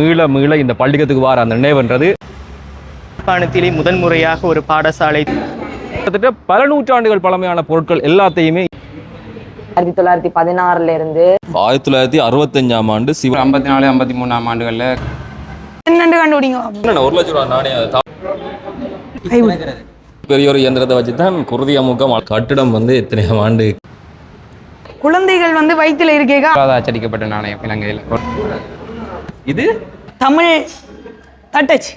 மீள மீள இந்த பள்ளிக்கத்துக்கு வார அந்த நினைவுன்றது யாழ்ப்பாணத்திலே முதன்முறையாக ஒரு பாடசாலை கிட்டத்தட்ட பல நூற்றாண்டுகள் பழமையான பொருட்கள் எல்லாத்தையுமே 1916 இருந்து 1965ஆம் ஆண்டு 54 53ஆம் ஆண்டுகளில் என்னண்டு கண்டுபிடிங்க. 1 லட்சம் ரூபாய் நாணயம் பெரிய ஒரு இயந்திரத்தை வச்சு தான் குருதிய முகம் கட்டிடம் வந்து எத்தனையாம் ஆண்டு குழந்தைகள் வந்து வயிற்றுல இருக்கேக்கா அச்சடிக்கப்பட்ட நாணயம் இலங்கையில். இது தமிழ் தட்டச்சு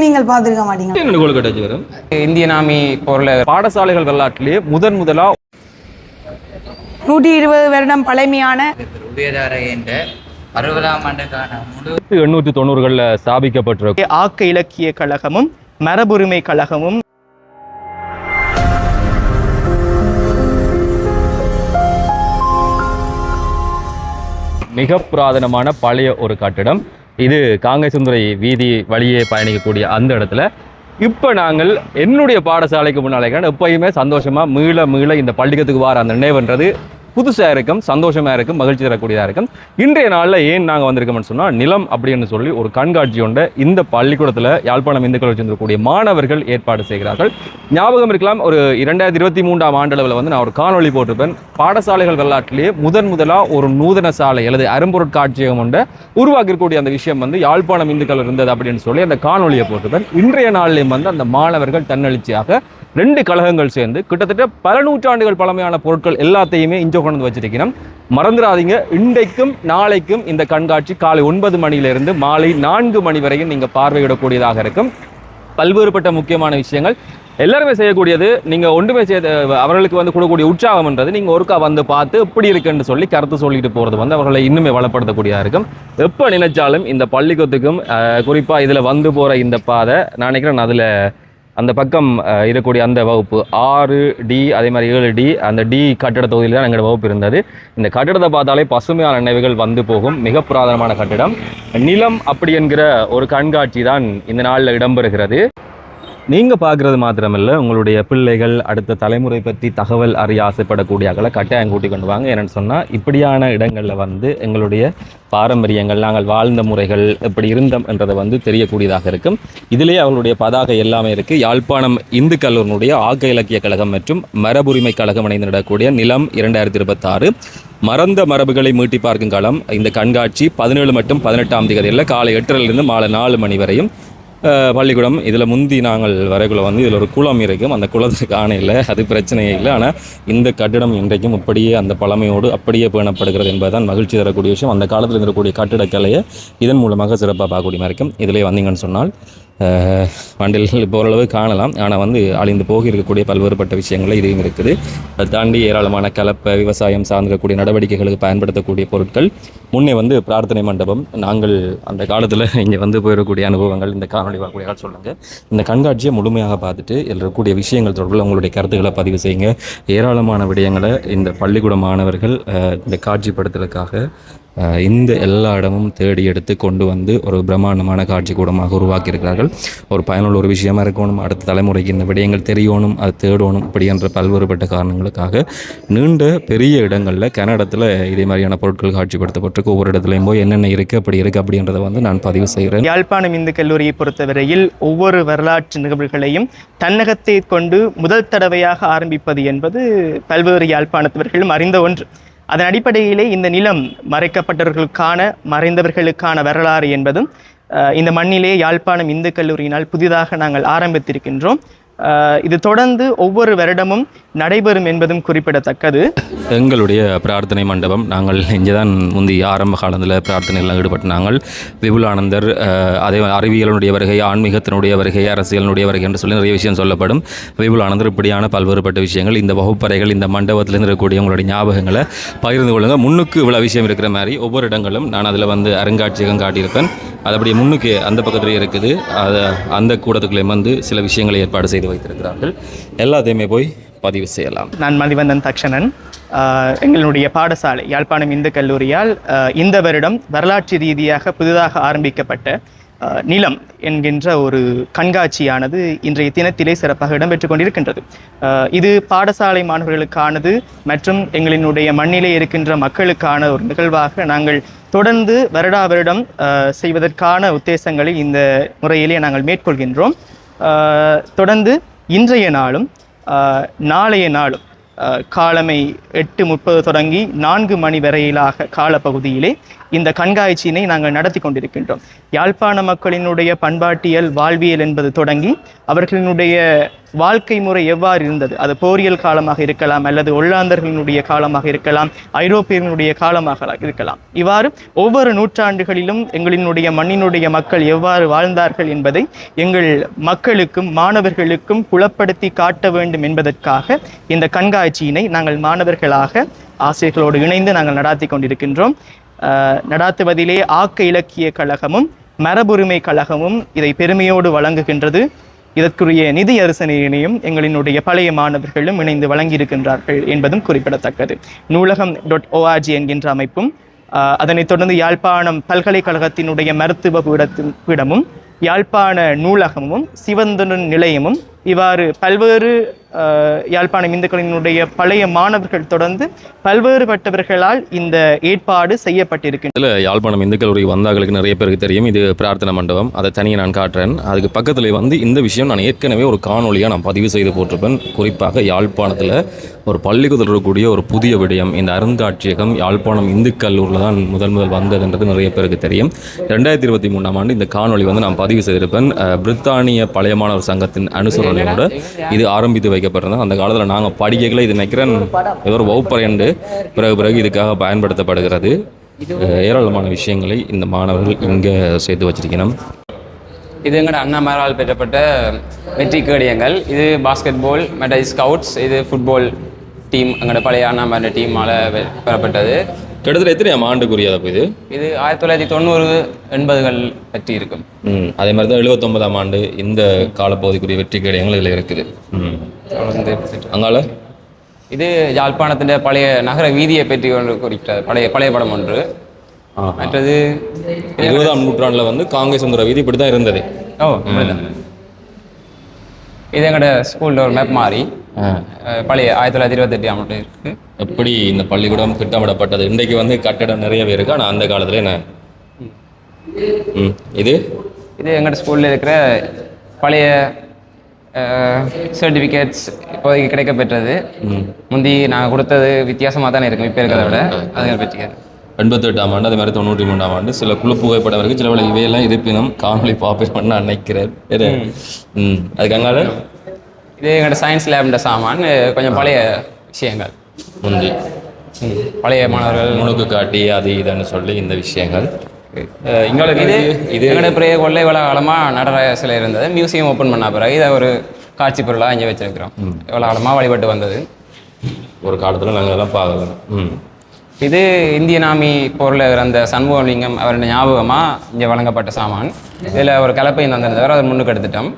நீங்கள் பார்த்துருக்க மாட்டீங்க. கோல் கட்டாச்சு வரும். இந்தியன் ஆர்மி போரில் பாடசாலைகள் வரலாற்றிலேயே முதலா 120 வருடம் பழமையான உதயதார என்ற 60ஆம் ஆண்டுக்கான 890களில் ஸ்தாபிக்கப்பட்டிருக்கும் ஆக்க இலக்கிய கழகமும் மரபுரிமை கழகமும் மிக புராதனமான பழைய ஒரு கட்டிடம். இது காங்கேசந்துறை வீதி வழியே பயணிக்கக்கூடிய அந்த இடத்துல இப்போ நாங்கள் என்னுடைய பாடசாலைக்கு முன்னாலே எப்பயுமே சந்தோஷமாக மீள இந்த பள்ளிக்கத்துக்கு வார அந்த நினைவுன்றது புதுசாக இருக்கும், சந்தோஷமாக இருக்கும், மகிழ்ச்சி தரக்கூடியதாக இருக்கும். இன்றைய நாளில் ஏன் நாங்கள் வந்திருக்கோம்னு சொன்னால், நிலம் அப்படின்னு சொல்லி ஒரு கண்காட்சி ஒன்றை இந்த பள்ளிக்கூடத்தில் யாழ்ப்பாணம் இந்து கல்லூரி வச்சிருக்கக்கூடிய மாணவர்கள் ஏற்பாடு செய்கிறார்கள். ஞாபகம் இருக்கலாம், ஒரு 2023ஆம் ஆண்டளவில் வந்து நான் ஒரு காணொலி போட்டிருப்பேன். பாடசாலைகள் வரலாற்றிலேயே முதலாக ஒரு நூதன சாலை அல்லது அரும்பொருட்காட்சியகம் ஒன்றை உருவாக்கிக்கூடிய அந்த விஷயம் வந்து யாழ்ப்பாணம் இந்து கல்லூரி இருந்தது அப்படின்னு சொல்லி அந்த காணொலியை போட்டிருப்பேன். இன்றைய நாளிலேயும் வந்து அந்த மாணவர்கள் தன்னெழுச்சியாக 2 கழகங்கள் சேர்ந்து கிட்டத்தட்ட பல நூற்றாண்டுகள் பழமையான பொருட்கள் எல்லாத்தையுமே இங்கே கொண்டு வச்சிருக்கிறோம். மறந்துடாதீங்க, இன்றைக்கும் நாளைக்கும் இந்த கண்காட்சி காலை 9 மணியிலிருந்து மாலை 4 மணி வரையும் நீங்கள் பார்வையிடக்கூடியதாக இருக்கும். பல்வேறுபட்ட முக்கியமான விஷயங்கள் எல்லாருமே செய்யக்கூடியது. நீங்கள் ஒன்றுமே அவர்களுக்கு வந்து கொடுக்கக்கூடிய உற்சாகம்ன்றது நீங்கள் ஒருக்கா வந்து பார்த்து எப்படி இருக்குன்னு சொல்லி கருத்து சொல்லிட்டு போகிறது வந்து அவர்களை இன்னுமே வளப்படுத்தக்கூடியதாக இருக்கும். எப்போ நினைச்சாலும் இந்த பள்ளிக்கூடத்துக்கும் குறிப்பாக இதில் வந்து போகிற இந்த பாதை நான் நினைக்கிறேன், அதில் அந்த பக்கம் இருக்கக்கூடிய அந்த வகுப்பு 6D அதே மாதிரி 7D அந்த D கட்டிட தொகுதியில் தான் எங்களோட வகுப்பு இருந்தது. இந்த கட்டிடத்தை பார்த்தாலே பசுமையான நினைவுகள் வந்து போகும். மிக புராதனமான கட்டிடம். நிலம் அப்படி என்கிற ஒரு கண்காட்சி தான் இந்த நாளில் இடம்பெறுகிறது. நீங்கள் பார்க்குறது மாத்திரமில்லை, உங்களுடைய பிள்ளைகள் அடுத்த தலைமுறை பற்றி தகவல் அறிய ஆசைப்படக்கூடியவர்களை கட்டாயம் கூட்டி கொண்டு வாங்க. என்னென்னு சொன்னால், இப்படியான இடங்களில் வந்து எங்களுடைய பாரம்பரியங்கள், நாங்கள் வாழ்ந்த முறைகள் எப்படி இருந்தோம் என்றதை வந்து தெரியக்கூடியதாக இருக்கும். இதிலேயே அவர்களுடைய பதாகை எல்லாமே இருக்குது. யாழ்ப்பாணம் இந்து கல்லூரியினுடைய ஆக்க இலக்கிய கழகம் மற்றும் மரபுரிமை கழகம் இணைந்து நடக்கக்கூடிய நிலம் 2026 மறந்த மரபுகளை மீட்டி பார்க்கும் காலம். இந்த கண்காட்சி 17 மற்றும் 18ஆம் தேதியில் காலை 8:30 மாலை 4 மணி வரையும் பள்ளிக்கூடம். இதில் முந்தி நாங்கள் வரைக்குள்ள வந்து இதில் ஒரு குளம் இருக்கும். அந்த குளத்துக்கு ஆணை இல்லை, அது பிரச்சனையே இல்லை. ஆனால் இந்த கட்டிடம் இன்றைக்கும் அப்படியே அந்த பழமையோடு அப்படியே பேணப்படுகிறது என்பதுதான் மகிழ்ச்சி தரக்கூடிய விஷயம். அந்த காலத்தில் இருக்கக்கூடிய கட்டிடக்கலையை இதன் மூலமாக சிறப்பாக பார்க்கக்கூடிய மாதிரி இருக்கும். இதிலே வந்தீங்கன்னு சொன்னால் வண்டில் இப்போ ஓரளவு காணலாம். ஆனால் வந்து அழிந்து போகி இருக்கக்கூடிய பல்வேறுபட்ட விஷயங்கள் இதையும் இருக்குது. அதை தாண்டி ஏராளமான கலப்பை விவசாயம் சார்ந்திருக்கக்கூடிய நடவடிக்கைகளுக்கு பயன்படுத்தக்கூடிய பொருட்கள். முன்னே வந்து பிரார்த்தனை மண்டபம். நாங்கள் அந்த காலத்தில் இங்கே வந்து போயிடக்கூடிய அனுபவங்கள் இந்த காணொலி வரக்கூடிய சொல்லுங்கள். இந்த கண்காட்சியை முழுமையாக பார்த்துட்டு இதில் இருக்கக்கூடிய விஷயங்கள் தொடர்பில் உங்களுடைய கருத்துக்களை பதிவு செய்யுங்க. ஏராளமான விடயங்களை இந்த பள்ளிக்கூட மாணவர்கள் இந்த காட்சிப்படுத்துறதுக்காக இந்த எல்லா இடமும் தேடி எடுத்து கொண்டு வந்து ஒரு பிரம்மாண்டமான காட்சி கூடமாக உருவாக்கியிருக்கிறார்கள். ஒரு பயனுள்ள ஒரு விஷயமா இருக்கணும், அடுத்த தலைமுறைக்கு இந்த விடயங்கள் தெரியணும், அது தேடணும், இப்படி என்ற பல்வேறுபட்ட காரணங்களுக்காக நீண்ட பெரிய இடங்களில் கன்னடத்தில் இதே மாதிரியான பொருட்கள் காட்சிப்படுத்தப்பட்டிருக்கு. ஒவ்வொரு இடத்துலையும் போய் என்னென்ன இருக்குது அப்படின்றத வந்து நான் பதிவு செய்கிறேன். யாழ்ப்பாணம் இந்து கல்லூரியை பொறுத்தவரையில் ஒவ்வொரு வரலாற்று நிகழ்வுகளையும் தன்னகத்தை கொண்டு முதல் தடவையாக ஆரம்பிப்பது என்பது பல்வேறு யாழ்ப்பாணத்தவர்களும் அறிந்த ஒன்று. அதன் அடிப்படையிலே இந்த நிலம் மறைக்கப்பட்டவர்களுக்கான மறைந்தவர்களுக்கான வரலாறு என்பதும் இந்த மண்ணிலே யாழ்ப்பாணம் இந்து கல்லூரியினால் புதிதாக நாங்கள் ஆரம்பித்திருக்கின்றோம். இது தொடர்ந்து ஒவ்வொரு வருடமும் நடைபெறும் என்பதும் குறிப்பிடத்தக்கது. எங்களுடைய பிரார்த்தனை மண்டபம், நாங்கள் இங்கே தான் முந்தி ஆரம்ப காலத்தில் பிரார்த்தனையில் ஈடுபட்டு நாங்கள் விபுலானந்தர், அதே அறிவியலுடைய வருகை, ஆன்மீகத்தினுடைய வருகை, அரசியலினுடைய வருகை என்று சொல்லி நிறைய விஷயம் சொல்லப்படும். விபுலானந்தர் இப்படியான பல்வேறுபட்ட விஷயங்கள் இந்த வகுப்பறைகள் இந்த மண்டபத்தில் இருக்கக்கூடிய உங்களுடைய ஞாபகங்களை பகிர்ந்து கொள்ளுங்கள். முன்னுக்கு இவ்வளோ விஷயம் இருக்கிற மாதிரி ஒவ்வொரு இடங்களும் நான் அதில் வந்து அருங்காட்சியகம் காட்டியிருப்பேன். அது அப்படியே முன்னுக்கு அந்த பக்கத்துலேயே இருக்குது. அந்த கூடத்துக்குள்ளேயும் வந்து சில விஷயங்களை ஏற்பாடு செய்து வைத்திருக்கிறார்கள். எல்லாத்தையுமே போய் பதிவு செய்யலாம். நான் மதிவந்தன் தக்ஷணன். எங்களுடைய பாடசாலை யாழ்ப்பாணம் இந்து கல்லூரியால் இந்த வருடம் வரலாற்று ரீதியாக புதிதாக ஆரம்பிக்கப்பட்ட நிலம் என்கின்ற ஒரு கண்காட்சியானது இன்றைய தினத்திலே சிறப்பாக இடம்பெற்றுக் கொண்டிருக்கின்றது. இது பாடசாலை மாணவர்களுக்கானது மற்றும் எங்களினுடைய மண்ணிலே இருக்கின்ற மக்களுக்கான ஒரு நிகழ்வாக நாங்கள் தொடர்ந்து வருடா வருடம் செய்வதற்கான உத்தேசங்களை இந்த முறையிலே நாங்கள் மேற்கொள்கின்றோம். தொடர்ந்து இன்றைய நாளும் நாளைய நாளும் காலமை 8:30 தொடங்கி 4 மணி வரையிலாக காலப்பகுதியிலே இந்த கண்காட்சியினை நாங்கள் நடத்தி கொண்டிருக்கின்றோம். யாழ்ப்பாண மக்களினுடைய பண்பாட்டியல் வாழ்வியல் என்பது தொடங்கி அவர்களினுடைய வாழ்க்கை முறை எவ்வாறு இருந்தது, அது போரியல் காலமாக இருக்கலாம், அல்லது ஒல்லாந்தர்களினுடைய காலமாக இருக்கலாம், ஐரோப்பியர்களுடைய காலமாக இருக்கலாம். இவ்வாறு ஒவ்வொரு நூற்றாண்டுகளிலும் எங்களினுடைய மண்ணினுடைய மக்கள் எவ்வாறு வாழ்ந்தார்கள் என்பதை எங்கள் மக்களுக்கும் மாணவர்களுக்கும் புலப்படுத்தி காட்ட வேண்டும் என்பதற்காக இந்த கண்காட்சியினை நாங்கள் மாணவர்களாக ஆசிரியர்களோடு இணைந்து நாங்கள் நடாத்தி கொண்டிருக்கின்றோம். நடாத்துவதிலே ஆக்க இலக்கிய கழகமும் மரபுரிமை கழகமும் இதை பெருமையோடு வழங்குகின்றது. இதற்குரிய நிதி அரசனையினையும் எங்களினுடைய பழைய மாணவர்களும் இணைந்து வழங்கியிருக்கின்றார்கள் என்பதும் குறிப்பிடத்தக்கது. நூலகம்.org என்கின்ற அமைப்பும் அதனைத் தொடர்ந்து யாழ்ப்பாணம் பல்கலைக்கழகத்தினுடைய மருத்துவ பீடமும் யாழ்ப்பாண நூலகமும் சிவந்தனன் நிலையமும் இவ்வாறு பல்வேறு யாழ்ப்பாணம் இந்துக்களினுடைய பழைய மாணவர்கள் தொடர்ந்து பல்வேறுபட்டவர்களால் இந்த ஏற்பாடு செய்யப்பட்டிருக்கின்றன. இதில் யாழ்ப்பாணம் இந்து கல்லூரி வந்தாங்களுக்கு நிறைய பேருக்கு தெரியும், இது பிரார்த்தனை மண்டபம். அதை தனியாக நான் காட்டுறேன். அதுக்கு பக்கத்தில் இந்த விஷயம் நான் ஏற்கனவே ஒரு காணொலியாக நான் பதிவு செய்து போட்டிருப்பேன். குறிப்பாக யாழ்ப்பாணத்தில் ஒரு பள்ளிக்கூடத்தில் இருக்கக்கூடிய ஒரு புதிய விடயம், இந்த அருங்காட்சியகம் யாழ்ப்பாணம் இந்து கல்லூரியில் தான் முதல் வந்ததுன்றது நிறைய பேருக்கு தெரியும். 2023ஆம் ஆண்டு இந்த காணொலி நான் பதிவு செய்திருப்பேன். பிரித்தானிய பழைய மாணவர் சங்கத்தின் அனுசரணையோடு இது ஆரம்பித்து வைக்கப்பட்டிருந்தது. அந்த காலத்தில் நாங்கள் படிக்கல இது நினைக்கிறேன் ஒரு வகுப்பறைண்டு பிறகு இதுக்காக பயன்படுத்தப்படுகிறது. ஏராளமான விஷயங்களை இந்த மாணவர்கள் இங்கே சேர்த்து வச்சிருக்கணும். இது எங்களோட அண்ணாமரால் பெற்றப்பட்ட வெற்றி கேடயங்கள். இது பாஸ்கெட் பால், மெட்ட ஸ்கவுட்ஸ், இது ஃபுட்பால் டீம் எங்களோட பழைய அண்ணாமர டீமால் பெறப்பட்டது. கிட்டத்தட்ட எத்தனை ஆண்டுக்குரியது அப்போ இது? இது 1990-80கள் பற்றி இருக்கும். அதே மாதிரி தான் 79ஆம் ஆண்டு இந்த காலப்பகுதிக்குரிய வெற்றி கேடயங்கள் இதில் இருக்குது. அங்கால இது யாழ்ப்பாணத்தின் பழைய நகர வீதியை பற்றி ஒன்று குறிக்கிறது, பழைய படம் ஒன்று. மற்றது 20ஆம் நூற்றாண்டில் காங்கிரஸ் சுந்தர வீதி இப்படி தான் இருந்தது. இது எங்களோட ஸ்கூலில் ஒரு மேப் மாதிரி பழைய 1928ஆம் ஆண்டு இருக்கு. எப்படி இந்த பள்ளிக்கூடம் திட்டமிடப்பட்டது? இன்றைக்கு கட்டடம் நிறையவே இருக்கு, ஆனால் அந்த காலத்துல என்ன இது எங்களோட ஸ்கூலில் இருக்கிற பழைய சர்டிஃபிகேட்ஸ் இப்போதைக்கு கிடைக்க பெற்றது. முந்தி நாங்கள் கொடுத்தது வித்தியாசமாக தானே இருக்கும் இப்போ இருக்கிறத விட. அதை பற்றி 88ஆம் ஆண்டு, அதே மாதிரி 93ஆம் ஆண்டு சில குழு புகைப்படம் இருக்குது. சில வேலை இவையெல்லாம் இருப்பினும் காணொலி பார்ப்பேன் நினைக்கிறேன். அதுக்கு அங்கால இது எங்களோட சயின்ஸ் லேப்ன்ற சாமான், கொஞ்சம் பழைய விஷயங்கள். முந்தி பழைய மாணவர்கள் முழுக்கு காட்டி அது இதுன்னு சொல்லி இந்த விஷயங்கள். இது எங்களோட பிறைய கொள்ளை இவ்வளோ காலமாக நடராஜ சிலை இருந்தது. மியூசியம் ஓப்பன் பண்ண பிறகு இதை ஒரு காட்சி பொருளாக இங்கே வச்சிருக்கிறோம். இவ்வளோ காலமாக வழிபட்டு வந்தது. ஒரு காலத்தில் நாங்கள் எல்லாம் பார்க்கலாம். இது இந்தியன் ஆர்மி போரில் அந்த சண்முகலிங்கம் அவருடைய ஞாபகமாக இங்கே வழங்கப்பட்ட சாமான். இதில் ஒரு கலப்பையும் தந்திருந்தவர், அதை முன்னுக்கு எடுத்துட்டோம்.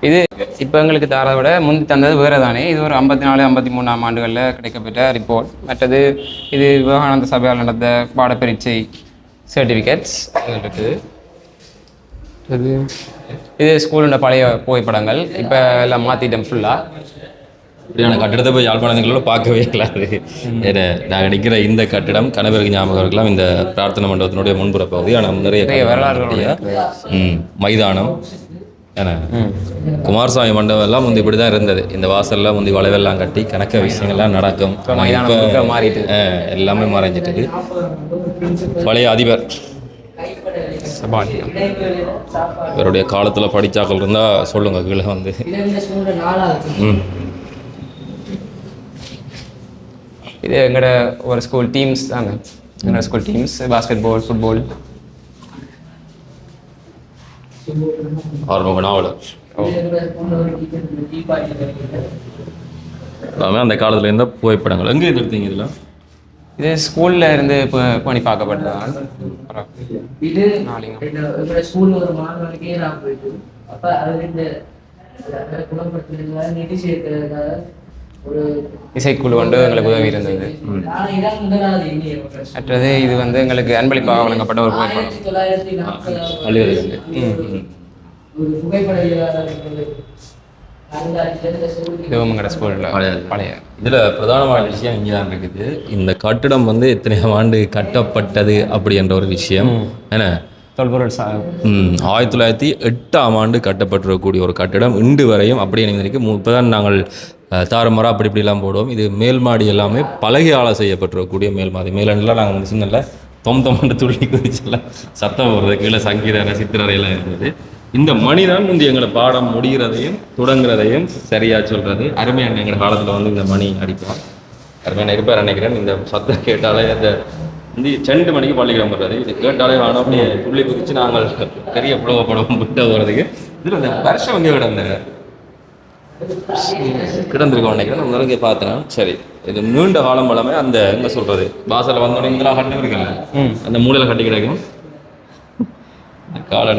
இது இப்போ எங்களுக்கு தரதை விட முந்தி தந்தது வேறு தானே. இது ஒரு 54-53ஆம் ஆண்டுகளில் கிடைக்கப்பட்ட ரிப்போர்ட். மற்றது இது விவேகானந்த சபையால் நடந்த பாடப்பரீட்சை சர்டிஃபிகேட்ஸ் இருக்குது. இது ஸ்கூலோட பழைய புகைப்படங்கள். இப்போ எல்லாம் மாற்றிட்டோம் ஃபுல்லாக. இப்படியான கட்டிடத்தை போய் யாழ்ப்பாணங்களோட பார்க்கவே இல்லாது. நாங்கள் நிற்கிற இந்த கட்டிடம் கணவருக்கு ஞாபகம் இருக்கலாம், இந்த பிரார்த்தனை மண்டபத்தினுடைய முன்புற பகுதி. ஆனால் நிறைய வரலாறுகளுடைய மைதானம் ஏன்னா குமாரசாமி மண்டபம் எல்லாம் முந்தி இப்படி தான் இருந்தது. இந்த வாசலில் முந்தி வளைவெல்லாம் கட்டி கணக்க விஷயங்கள்லாம் நடக்கும். இப்போ மாறிட்டு எல்லாமே மறைஞ்சிட்டு. பழைய அதிபர் இவருடைய காலத்தில் படித்தாக்கள் இருந்தால் சொல்லுங்க கீழே இது எங்களோட ஒரு ஸ்கூல் டீம்ஸ் தாங்க. எங்களோட school teams basket, football. ஆரம்ப நாவலர் எல்லாமே அந்த காலத்தில் இருந்த புகைப்படங்கள். எங்கே எடுத்தீங்க இதெல்லாம்? இது ஸ்கூலில் இருந்து பண்ணி பார்க்கப்பட்டதான். இது நாளைக்கு ஸ்கூலில் ஒரு மாணவனுக்கே நான் போயிட்டு அப்போ அது குணப்படுத்துறதுக்காக நிதி சேர்க்கிறதுக்காக ஒரு இசைக்குழு கொண்டு எங்களுக்கு உதவி இருந்தது. மற்றது இது எங்களுக்கு அன்பளிப்பாக வழங்கப்பட்ட ஒரு புகைப்படம். 1940 ஒரு புகைப்பட இதுவும் எங்களோட ஸ்கூலில் பழைய இதில் பிரதானமான விஷயம் இங்கே தான் இருக்குது. இந்த கட்டிடம் வந்து எத்தனையாம் ஆண்டு கட்டப்பட்டது அப்படின்ற ஒரு விஷயம் என்ன தொல்பொருள் 1908ஆம் ஆண்டு கட்டப்பட்டிருக்கக்கூடிய ஒரு கட்டிடம் இன்று வரையும் அப்படியே நினைக்கு. இப்போ தான் நாங்கள் தாறுமாறாக அப்படி இப்படிலாம் போடுவோம். இது மேல் மாடி எல்லாமே பலகையால் செய்யப்பட்டிருக்கக்கூடிய மேல் மாடி. மேலெல்லாம் நாங்கள் வந்து சின்னல தொம்பண்டு துள்ளி குதிச்செல்லாம் சத்தம் போடுறது, கீழே சங்கீத சித்திரையெல்லாம் இருந்தது. இந்த மணி தான் முந்தி எங்களை பாடம் முடிகிறதையும் தொடங்குறதையும் சரியாக சொல்கிறது. அருமையான எங்கள் காலத்தில் வந்து இந்த மணி அடிப்போம். அருமையான இருப்பார் நினைக்கிறேன். இந்த சத்தம் கேட்டாலே அந்த இந்த 2 மணிக்கு பள்ளிக்கூடம் வர்றது, இது கேட்டாலே வேணும் அப்படியே துள்ளி குதிச்சு நாங்கள் பெரிய புலவ படம் விட்டு போகிறதுக்கு. இதில் அந்த வருஷம் வந்து கிடந்திருக்கோம் நினைக்கிறேன். அந்த அளவுக்கு பார்த்தேன். சரி, இது நீண்ட காலம் மூலமே அந்த என்ன சொல்கிறது வாசலில் வந்தோடனே இதெல்லாம் கட்டு இருக்குல்ல, அந்த மூலையில் கட்டி கிடைக்கும் கால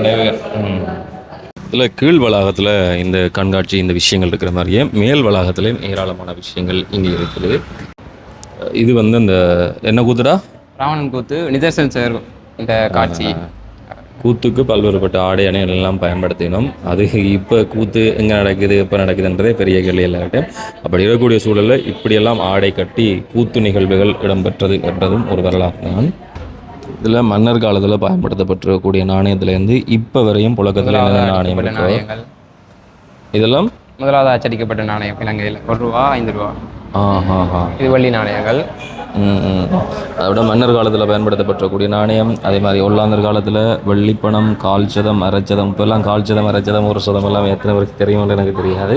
இதில் கீழ் வளாகத்தில் இந்த கண்காட்சி இந்த விஷயங்கள் இருக்கிற மாதிரியே மேல் வளாகத்துலேயும் ஏராளமான விஷயங்கள் இங்கே இருக்குது. இது வந்து இந்த என்ன கூத்துடா ராவணன் கூத்து நிதர்சனம் சேரும். இந்த காட்சி கூத்துக்கு பல்வேறுபட்ட ஆடை அணைகள் எல்லாம் பயன்படுத்தினோம். அது இப்போ கூத்து எங்கே நடக்குது எப்போ நடக்குதுன்றதே பெரிய கேள்வி எல்லார்ட்டும். அப்படி இருக்கக்கூடிய சூழலில் இப்படியெல்லாம் ஆடை கட்டி கூத்து நிகழ்வுகள் இடம்பெற்றது என்றதும் ஒரு வரலாறு தான். இதில் மன்னர் காலத்தில் பயன்படுத்தப்பட்டிருக்கக்கூடிய நாணயத்துலேருந்து இப்போ வரையும் புழக்கத்தில் என்னென்ன நாணயம் நாணயங்கள் இதெல்லாம் முதலாவது அச்சடிக்கப்பட்ட நாணயம் இலங்கையில் ₹1, ₹5. ஆஹா, இது வெள்ளி நாணயங்கள். அதை விட மன்னர் காலத்தில் பயன்படுத்தப்பட்டக்கூடிய நாணயம். அதே மாதிரி ஒல்லாந்தர் காலத்தில் வெள்ளிப்பணம், கால்சதம், அரைச்சதம். இப்போல்லாம் கால்சதம், அரைச்சதம், ஒரு சதம் எல்லாம் எத்தனை பேருக்கு தெரியும்னு எனக்கு தெரியாது.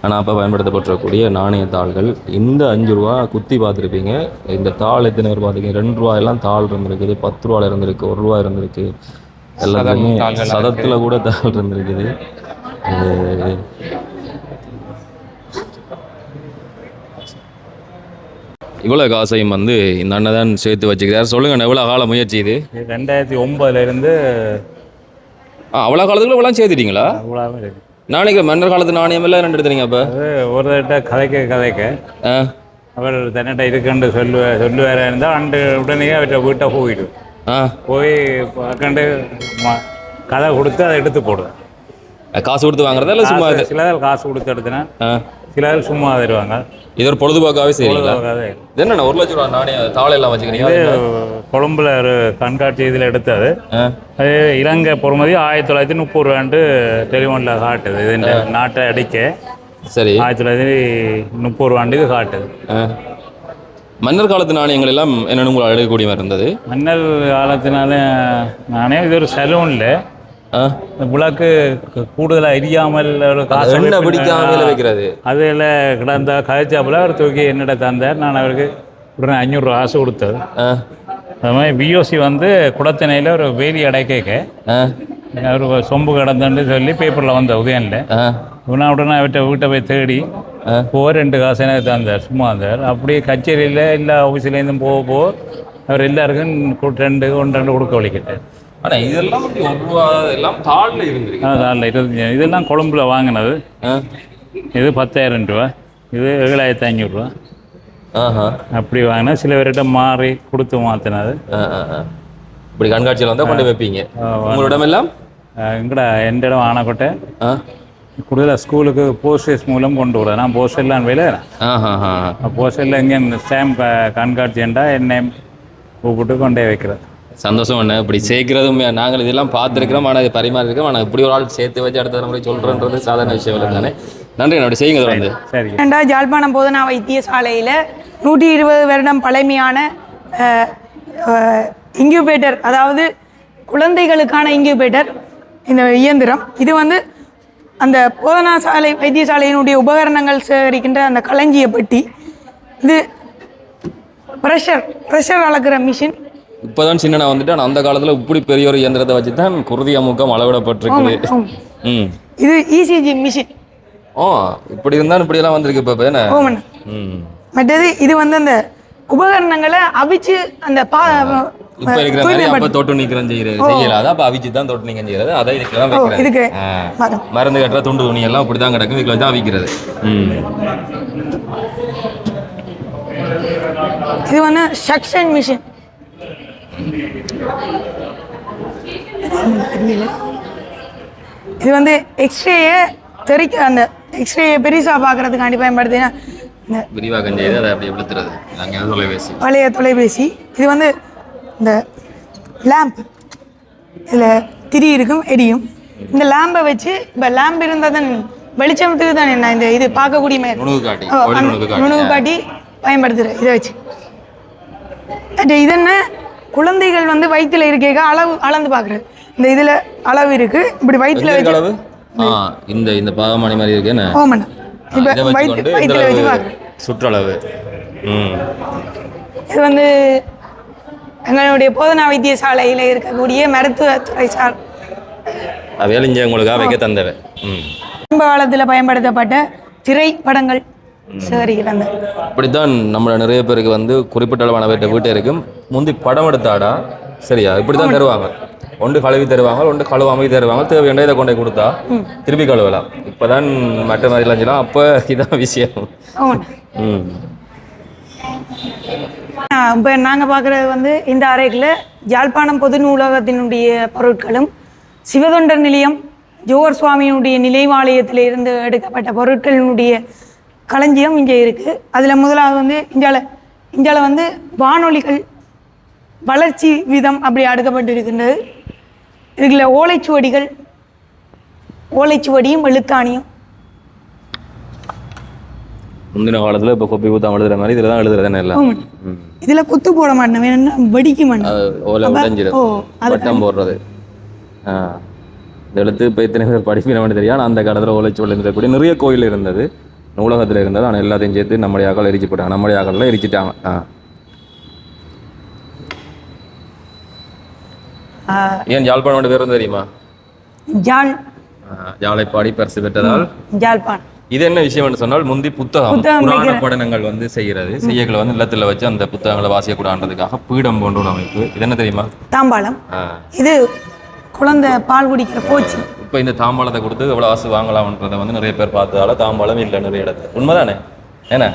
ஆனால் அப்போ பயன்படுத்தப்பட்டிருக்கக்கூடிய நாணயத்தாள்கள். இந்த ₹5 குத்தி பார்த்துருப்பீங்க. இந்த தாள் எத்தனை பேர் பார்த்துருக்கீங்க? ₹2 எல்லாம் தாள் இருந்திருக்குது, ₹10 இருந்திருக்கு, ₹1 இருந்திருக்கு. எல்லாத்துலேயுமே சதத்தில் கூட தாள் இருந்திருக்குது. இவ்வளோ காசையும் வந்து இந்த அண்ணன் தான் சேர்த்து வச்சுக்கிறார். சொல்லுங்க, எவ்வளோ கால முயற்சி இது? 2009 அவ்வளோ காலத்துக்குள்ள இவ்வளோ சேர்த்துட்டீங்களா? அவ்வளோவும் இருக்கு. நாளைக்கு மன்னர் காலத்து நாணயம் எல்லாம் ரெண்டு எடுத்துறீங்க. அப்போ ஒரு தட்ட கதைக்க அவர் தன்னிட்ட இருக்குன்னு சொல்லுவார இருந்தால் அண்டு உடனே அவற்றை வீட்டை போயிடும். போய் பார்க்கண்டு கதை கொடுத்து அதை எடுத்து போடுவேன். காசு கொடுத்து வாங்குறதா இல்லை சும்மா? சிலர் காசு கொடுத்து எடுத்துனேன், சிலர் சும்மா தருவாங்க. இது ஒரு பொழுதுபோக்காகவே செய்வீங்களா? இது என்ன ₹1,00,000 நாணயம் தாளை எல்லாம் வச்சுக்கிறீங்க? கொழும்புல ஒரு கண்காட்சி இதில் எடுத்தது. அது இலங்கை பொறுமதி ₹1930 டெலிஃபோனில் காட்டுது. இது இந்த நாட்டை அடிக்க சரி 1930 இது காட்டுது. மன்னர் காலத்து நாணயங்கள் எல்லாம் என்னென்னு உங்களை அழைக்கக்கூடிய மாதிரி இருந்தது? மன்னர் காலத்தினால நாணயம் இது ஒரு சலூனில் விளக்கு கூடுதலாக எரியாமல் ஒரு காசு பிடிக்காமல் வைக்கிறது. அதில் கிடந்த கதைச்சாப்பில் அவர் தூக்கி என்னிட தந்தார். நான் அவருக்கு உடனே ₹500 காசு கொடுத்தது. அது மாதிரி பிஓசி வந்து குடத்தினையில் ஒரு வேலி அடைக்க ஒரு சொம்பு கிடந்துன்னு சொல்லி பேப்பரில் வந்த உதயனில் நான் உடனே அவர்கிட்ட வீட்டை போய் தேடி 2 காசு எனக்கு தந்தார். சும்மா இருந்தார். அப்படியே கச்சேரியில் எல்லா ஆஃபீஸ்லேருந்தும் போக அவர் எல்லாருக்கும் 2 1 கொடுக்க வலிக்கிட்டார். ஆனால் இதெல்லாம் ₹1 எல்லாம் தாளில் இருந்துருக்கு. தாளில் 25. இதெல்லாம் கொழும்புல வாங்கினது. இது ₹10,000, இது ₹7,500. அப்படி வாங்கினா சில பேர்கிட்ட மாறி கொடுத்து மாற்றினது. இப்படி கண்காட்சியில் வந்தால் கொண்டு வைப்பீங்க. உங்களிடம் எல்லாம் எந்த இடம் ஆனக்கோட்டை கூடுதலாக ஸ்கூலுக்கு போஸ்டர்ஸ் மூலம் கொண்டு விடுறேன். நான் போஸ்டர்லாம் வேலை போஸ்டரில் எங்கே ஸ்டாம்ப் கண்காட்சிண்டா என்னை கூப்பிட்டு கொண்டே வைக்கிறேன். சந்தோஷம் என்ன இப்படி சேர்க்கிறதும் நாங்கள் இதெல்லாம் பார்த்துருக்கிறோம். ஆனால் இது பரிமாறி இருக்கோம். ஆனால் இப்படி ஒரு ஆள் சேர்த்து வச்சு அடுத்த தலைமுறை சொல்கிறன்றது சாதாரண விஷயம் தானே. நன்றி. அப்படி செய்யுங்க. வந்து சரி. யாழ்ப்பாணம் போதனா வைத்தியசாலையில் 120 வருடம் பழமையான இன்குபேட்டர், அதாவது குழந்தைகளுக்கான இன்குபேட்டர் இந்த இயந்திரம். இது வந்து அந்த போதனா வைத்தியசாலையினுடைய உபகரணங்கள் சேகரிக்கின்ற அந்த களஞ்சிய பெட்டி. இது ப்ரெஷர் அளக்கிற மிஷின். இப்போதான் சின்ன வந்துட்டு. ஆனால் அந்த காலத்தில் இப்படி பெரிய ஒரு இயந்திரத்தை வச்சு தான் குருதி அமுக்கம் அளவிடப்பட்டிருக்குது. இது இசிஜி மிஷின். இப்படி இருந்தாலும் இப்படியெல்லாம் வந்திருக்கு இப்போ என்ன. மற்றது இது வந்து அந்த உபகரணங்களை அவிச்சு அந்த இப்போ இருக்கிற மாதிரி அப்போ தொட்டு நீக்கிறோம் செய்யலாது. அப்போ அவிச்சு தான் தொட்டு நீக்கம் செய்யறது. அதை இதுக்கெல்லாம் வைக்கிறது. மருந்து கட்டுற துண்டு துணி எல்லாம் இப்படி தான் கிடக்கும். இதுக்குள்ள தான் அவிக்கிறது. இது வந்து சக்ஷன் மிஷின். இது வந்து எக்ஸ்ரேயை தெரிக்க அந்த எக்ஸ்ரே பெருசாக பார்க்குறதுக்காண்டி பயன்படுத்தினா இந்த விரிவாக்கம் செய்து அதை அப்படியே விழுத்துறது நாங்கள் தொலைபேசி. பழைய தொலைபேசி. இது வந்து இந்த லேம்ப், இதில் திரி இருக்கும், எரியும். இந்த லேம்பை வச்சு இப்போ லேம்ப் இருந்தால் தான் வெளிச்சத்துக்கு தான் என்ன இந்த இது பார்க்கக்கூடிய மாதிரி நுணுகு காட்டி பயன்படுத்துகிறேன் இதை வச்சு. இது என்ன, குழந்தைகள் வந்து வயிற்றுல இருக்க அளந்து பார்க்குறது. இந்த இதில் அளவு இருக்குது, இப்படி வயிற்றுல வச்சு இந்த இந்த பாகமணி மாதிரி இருக்கு என்ன ஓமண்ணா இப்போ வயிற்றுல வச்சு பார்க்குறேன் சுற்றளவு. இது வந்து எங்களுடைய போதனா வைத்தியசாலையில் இருக்கக்கூடிய மருத்துவத்துறை சார் வேலைஞ்சவங்களுக்காக வைக்க தந்தவை. ஆரம்ப காலத்தில் பயன்படுத்தப்பட்ட திரைப்படங்கள் சேகரிக்கிறாங்க. இப்படித்தான் நம்மள நிறைய பேருக்கு வந்து குறிப்பிட்ட அளவான வீட்டை இருக்கும். முந்தி படம் எடுத்தாடா சரியா இப்படி தான் தருவாங்க. ஒன்று கழுவி தருவாங்க, ஒன்று கழுவாமல் தருவாங்க. தேவையான இதை கொண்டு கொடுத்தா திருப்பி கழுவலாம். இப்போதான் மற்ற மாதிரிலாம் சொல்லலாம். அப்போ இதான் விஷயம். இப்போ நாங்கள் பார்க்குறது வந்து இந்த அறைக்குள்ள யாழ்ப்பாணம் பொது நூலகத்தினுடைய பொருட்களும், சிவதொண்டர் நிலையம் ஜோகர் சுவாமியினுடைய நினைவாலயத்தில் இருந்து எடுக்கப்பட்ட பொருட்களினுடைய களஞ்சியம் இங்கே இருக்குது. அதில் முதலாவது வந்து இந்தியாவில் வந்து வானொலிகள் வளர்ச்சி வீதம் அப்படி அடுக்கப்பட்டு இருக்கின்றது. இதில் ஓலைச்சுவடியும் எழுத்தாணியும் முந்தின காலத்தில் இப்போ கொப்பி ஊற்றாம எழுதுற மாதிரி இதில் தான் எழுதுறதுன்னு எல்லாம். இதில் குத்து போட மாட்டேன், வேணும்னா வெடிக்க மாட்டேன். ஓலை உடைஞ்சிடும், வட்டம் போடுறது. இந்த எழுத்து இப்போ இத்தனை பேர் படிப்பினவனு தெரியும். ஆனால் அந்த காலத்தில் ஓலைச்சுவடி இருந்தக்கூடிய நிறைய கோயில் இருந்தது, நூலகத்தில் இருந்தது. ஆனால் எல்லாத்தையும் சேர்த்து நம்முடைய ஆக்கள் எரிச்சு போட்டாங்க. நம்முடைய ஆக்கள்லாம் எரிச்சிட்டாங்க. ஏன் யாழ்ப்பாணம் பேர் வந்து தெரியுமா? யாழைப்பாடி பரிசு பெற்றதால் யாழ்ப்பாணம். இது என்ன விஷயம்னு சொன்னால், முந்தி புத்தகம் புராண படனங்கள் வந்து செய்யகளை வந்து இல்லத்தில் வச்சு அந்த புத்தகங்களை வாசிக்கக்கூடாதுக்காக பீடம் போன்ற ஒரு அமைப்பு. இது என்ன தெரியுமா? தாம்பாளம். இது குழந்தை பால் குடிக்கிற போச்சு. இப்போ இந்த தாம்பாளத்தை கொடுத்து எவ்வளோ ஆசை வாங்கலாம்ன்றதை வந்து நிறைய பேர் பார்த்ததால தாம்பாளம் இல்லை நிறைய இடத்துல. உண்மைதானே? ஏன்னா